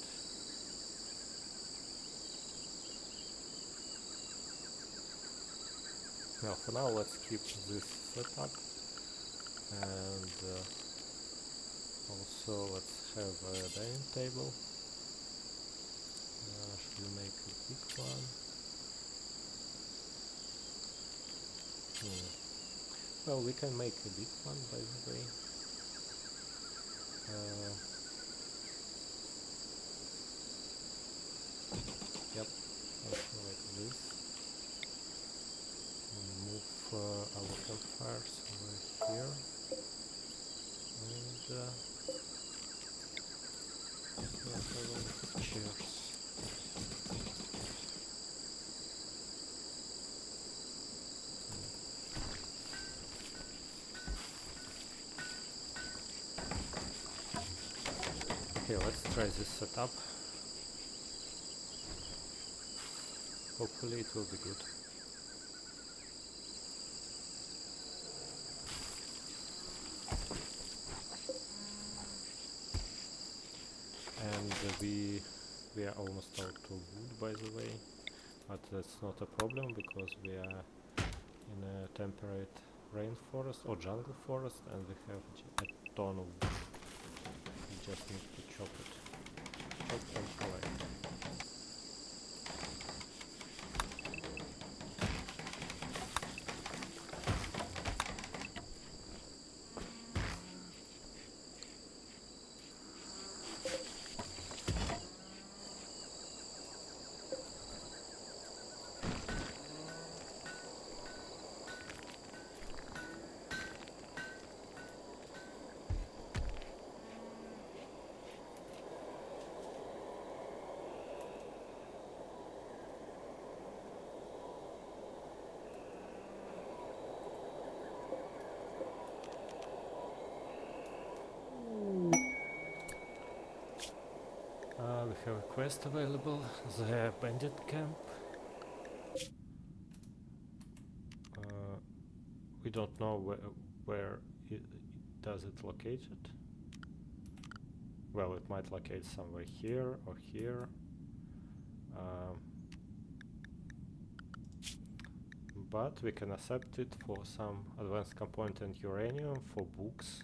Now, for now, let's keep this setup, and also let's have a dining table. we make a big one? Well, we can make a big one, by the way. Yep, something like this. And move our campfires over here. And we'll have a lot of chairs. Okay, let's try this setup. Hopefully it will be good. And we are almost out of wood, by the way, but that's not a problem because we are in a temperate rainforest or jungle forest, and we have a ton of wood. We just need to chop it. Chop and collect. We have a quest available, the bandit camp. We don't know where does it located. Well, it might locate somewhere here or here. But we can accept it for some advanced component and uranium, for books,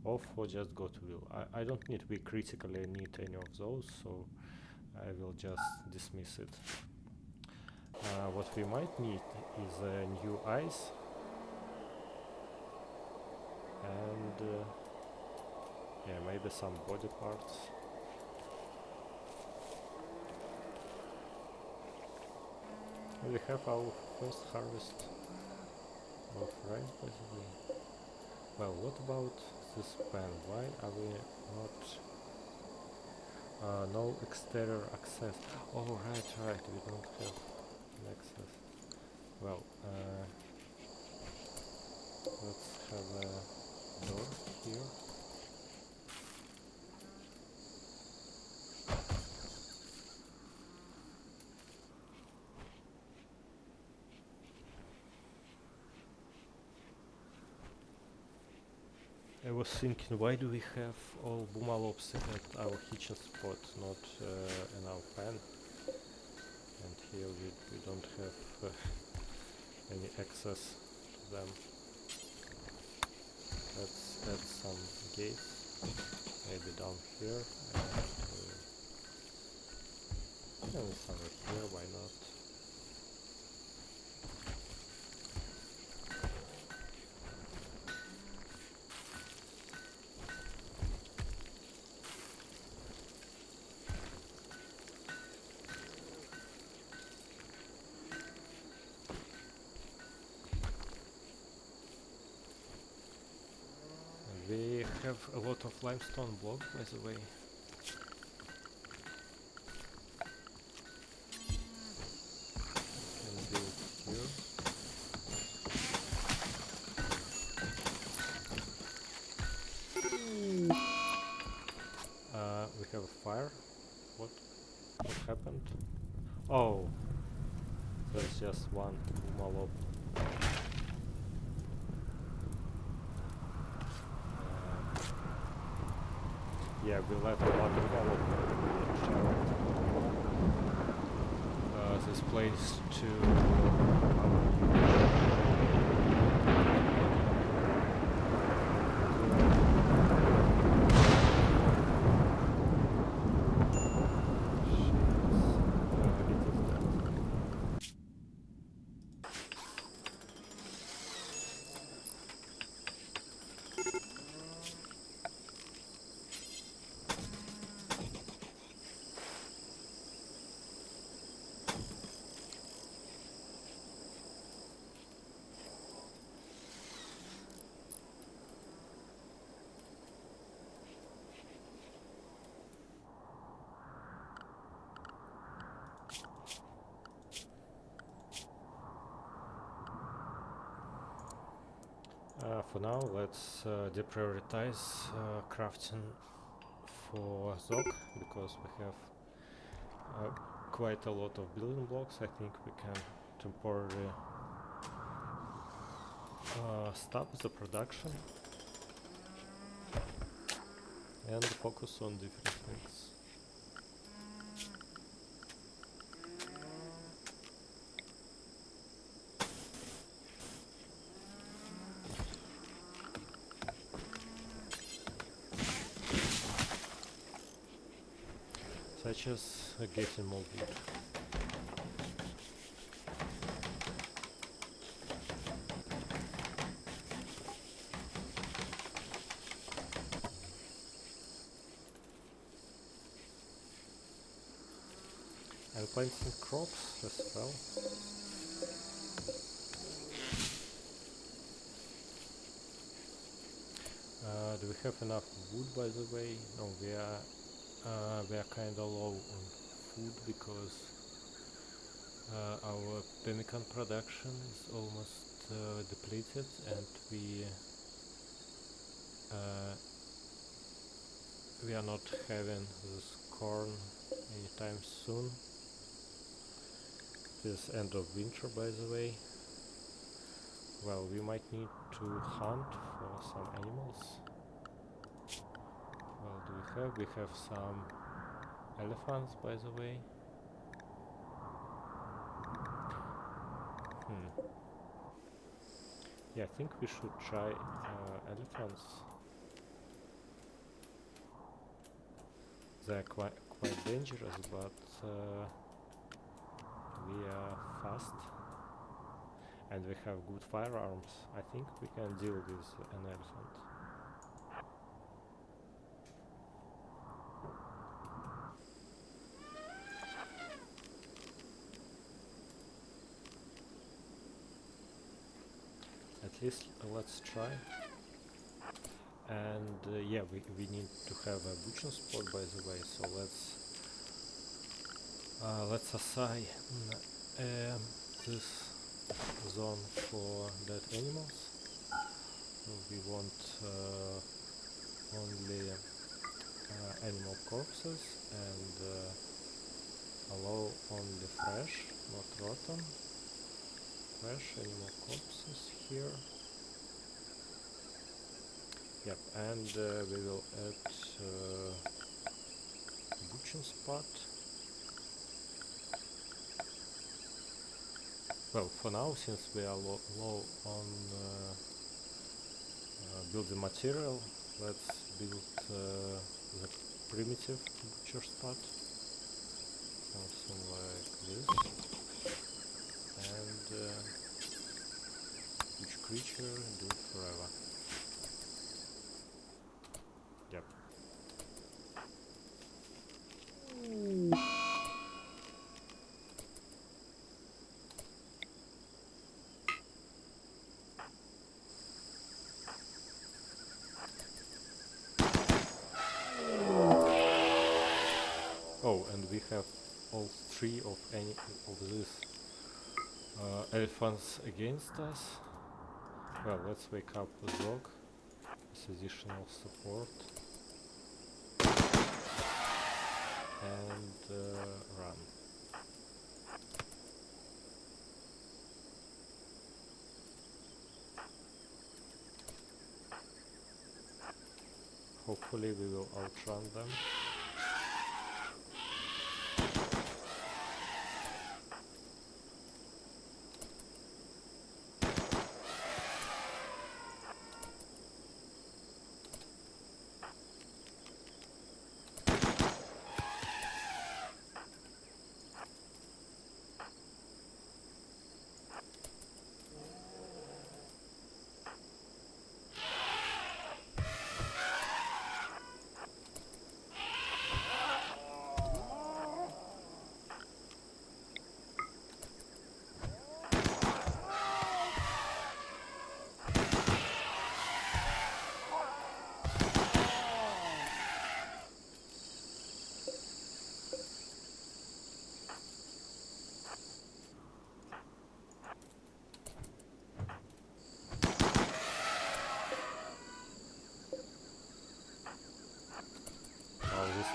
or for just go to will. I don't need, we critically need any of those, so I will just dismiss it. What we might need is new eyes and yeah, maybe some body parts. And we have our first harvest of rice, by the way. Well, what about this pen? Why are we not... no exterior access. Oh, right, we don't have an access. Well, let's have a door here. I was thinking, why do we have all boomalops at our kitchen spot, not in our pen? And here we don't have any access to them. Let's add some gates, maybe down here, and somewhere here, why not? We have a lot of limestone blocks, by the way. Can build here. We have a fire. What happened? Oh, there's just one malop. Yeah, we let a lot of this place to For now, let's deprioritize crafting for Zog, because we have quite a lot of building blocks. I think we can temporarily stop the production and focus on different things. Such as getting more wood. And planting crops as well. Do we have enough wood, by the way? No, we are kinda low on food because our pemmican production is almost depleted, and we are not having this corn anytime soon. It is end of winter, by the way. Well, we might need to hunt for some animals. Well, do we have? We have some elephants, by the way. Yeah, I think we should try elephants. They're quite dangerous, but we are fast and we have good firearms. I think we can deal with an elephant. At least let's try. And yeah, we need to have a butcher spot, by the way, so let's assign this zone for dead animals. So we want only animal corpses, and allow only fresh, not rotten, fresh animal corpses here. Yep, and we will add butchering spot. Well, for now, since we are low on building material, let's build the primitive butcher spot, something like this, and each creature do it forever. Yep. Oh, and we have all three of these elephants against us. Well, let's wake up the dog as additional support and run. Hopefully we will outrun them.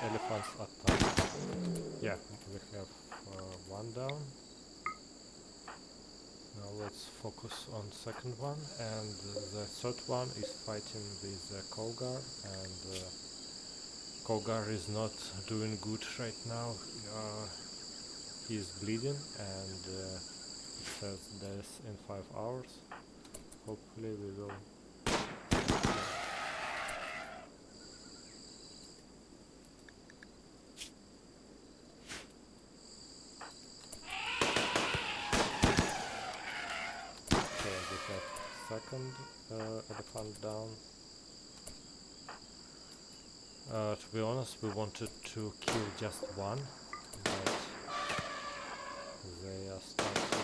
elephants attack. Yeah, we have one down. Now let's focus on second one, and the third one is fighting with the cougar, and cougar is not doing good right now. He is bleeding, and it says death in 5 hours. Hopefully we will. Okay, we have second elephant down. To be honest, we wanted to kill just one, but they are starting to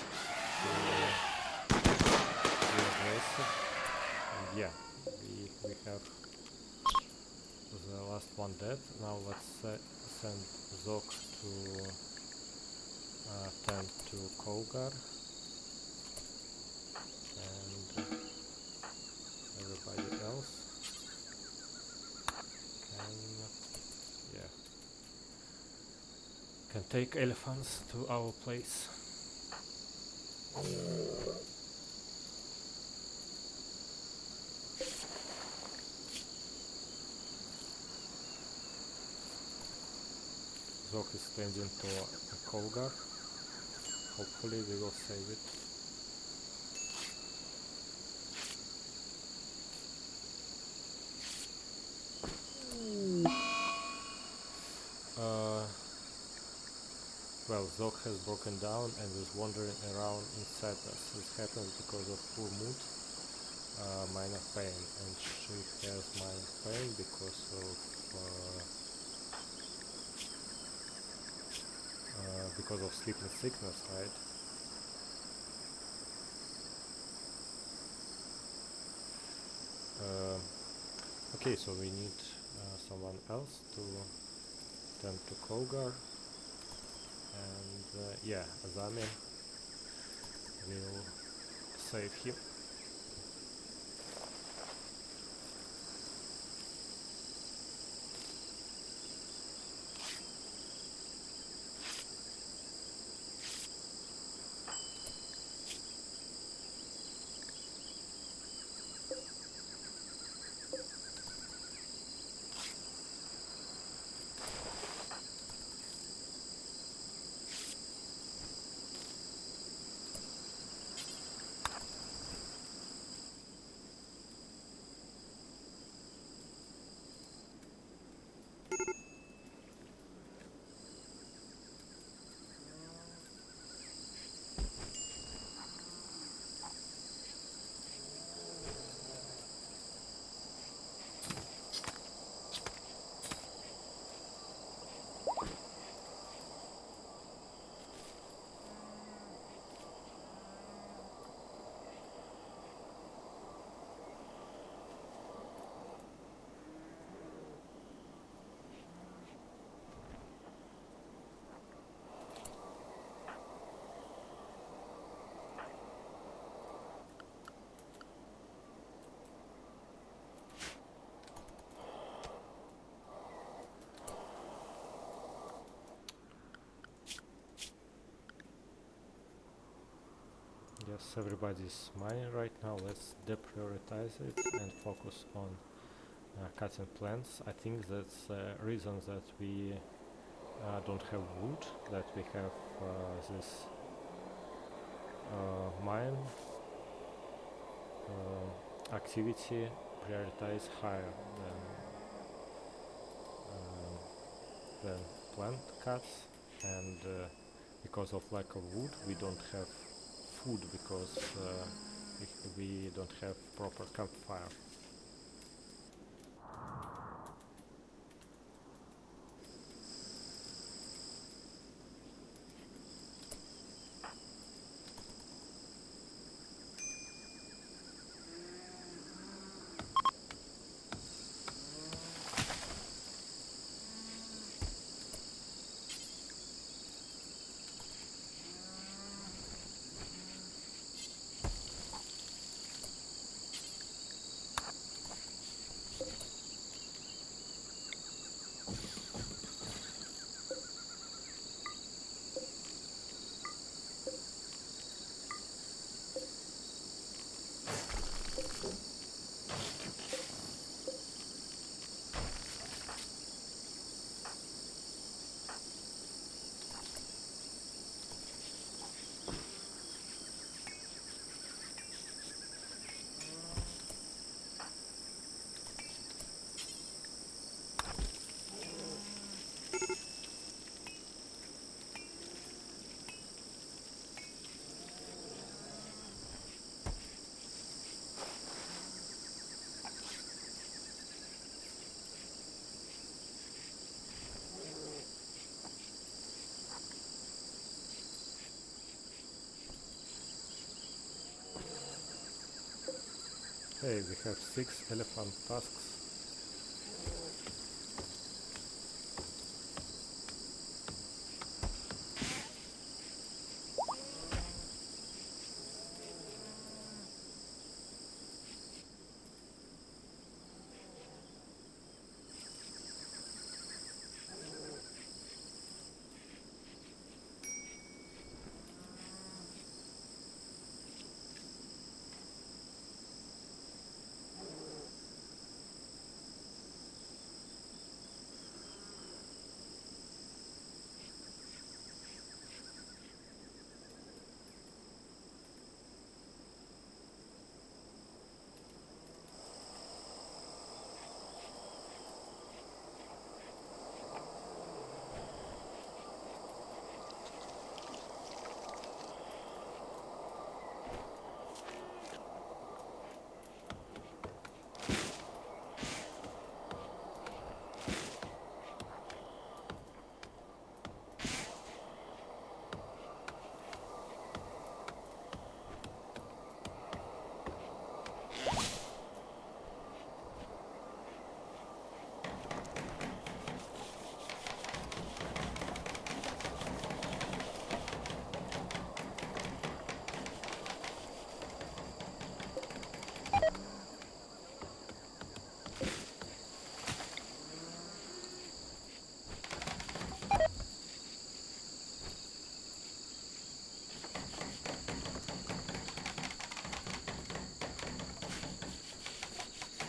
be aggressive. And yeah, we have the last one dead. Now let's send Zok to tend to cougar, and everybody else can take elephants to our place. Zok is standing to a cougar. Hopefully we will save it. Well, Zok has broken down and is wandering around in sadness. This happens because of poor mood, minor pain, and she has minor pain because of sleeping sickness, right? Okay, so we need someone else to tend to cougar. And yeah, Azami will save him. Yes, everybody's mining right now. Let's deprioritize it and focus on cutting plants. I think that's the reason that we don't have wood, that we have this mine activity prioritized higher than plant cuts, and because of lack of wood we don't have food, because we don't have proper campfire. Okay, we have 6 elephant tusks.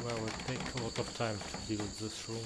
Well, it takes a lot of time to build this room.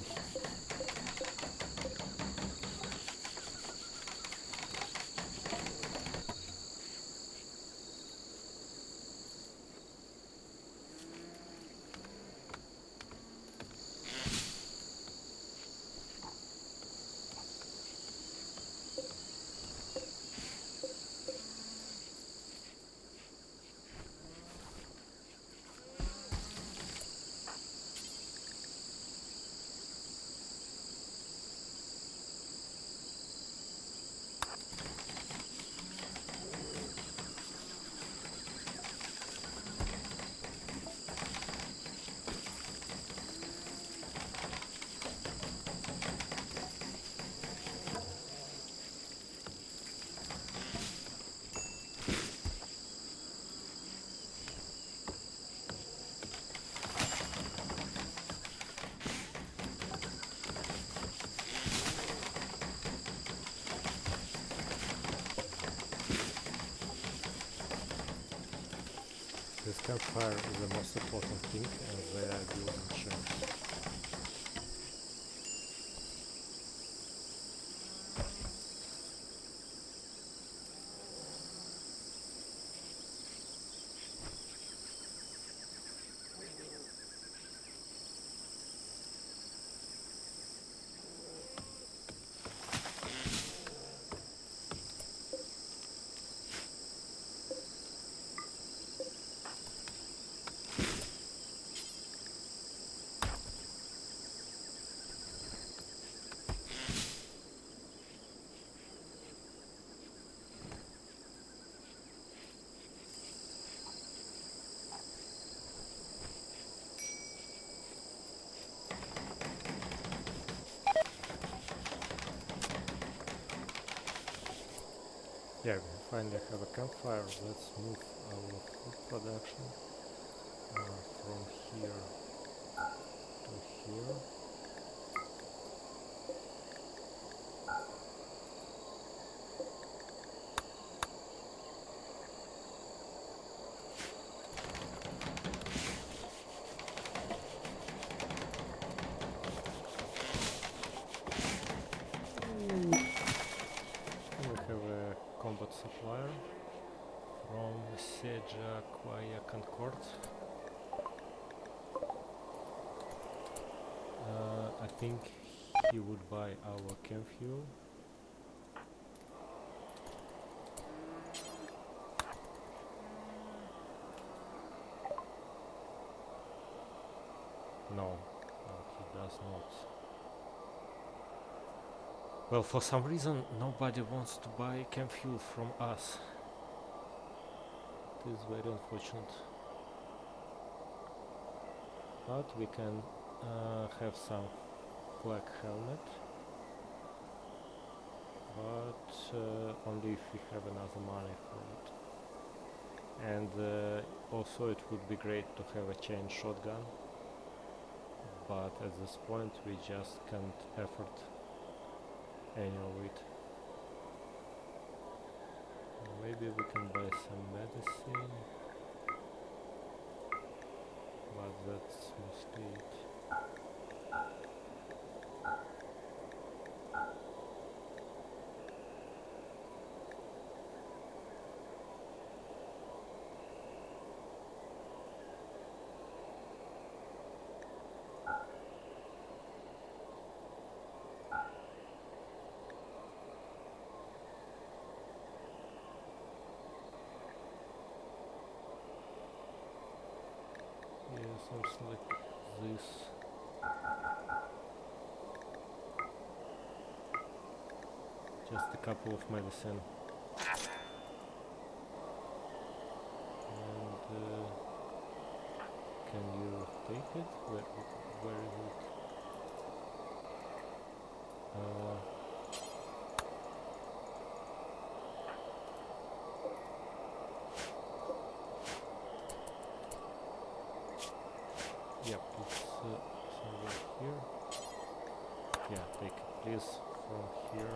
This campfire is the most important thing, and they are building shelves. Yeah, we finally have a campfire. Let's move our food production from here to here. We have a combat supplier from Seja Concord. I think he would buy our camp fuel. No, he does not. Well, for some reason nobody wants to buy camp fuel from us. It is very unfortunate. but we can have some black helmet, but only if we have another money for it. And also it would be great to have a chain shotgun, but at this point we just can't afford any of it. Maybe we can buy some medicine, but that's mostly it. Yeah, something like this. Just a couple of medicine. And can you take it? Where is it? Yep, it's somewhere here. Yeah, take it please from here.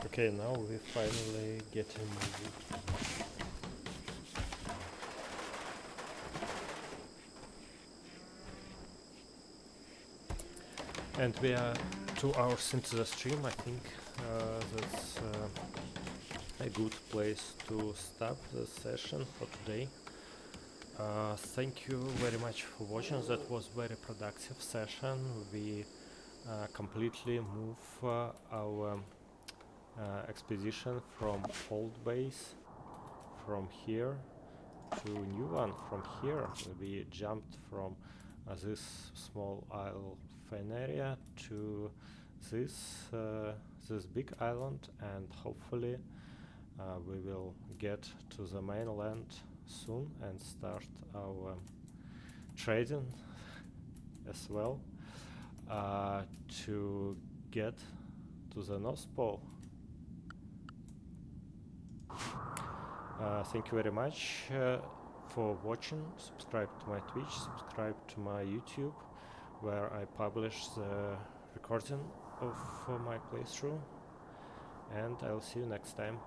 Okay, now we finally get a movie. And we are 2 hours into the stream. I think that's a good place to stop the session for today. Thank you very much for watching. That was very productive session. We completely move our expedition from old base from here to new one from here. We jumped from this small isle fan area to this this big island, and hopefully we will get to the mainland soon and start our trading as well to get to the North Pole. Thank you very much for watching. Subscribe to my Twitch, subscribe to my YouTube, where I publish the recording of my playthrough, and I'll see you next time.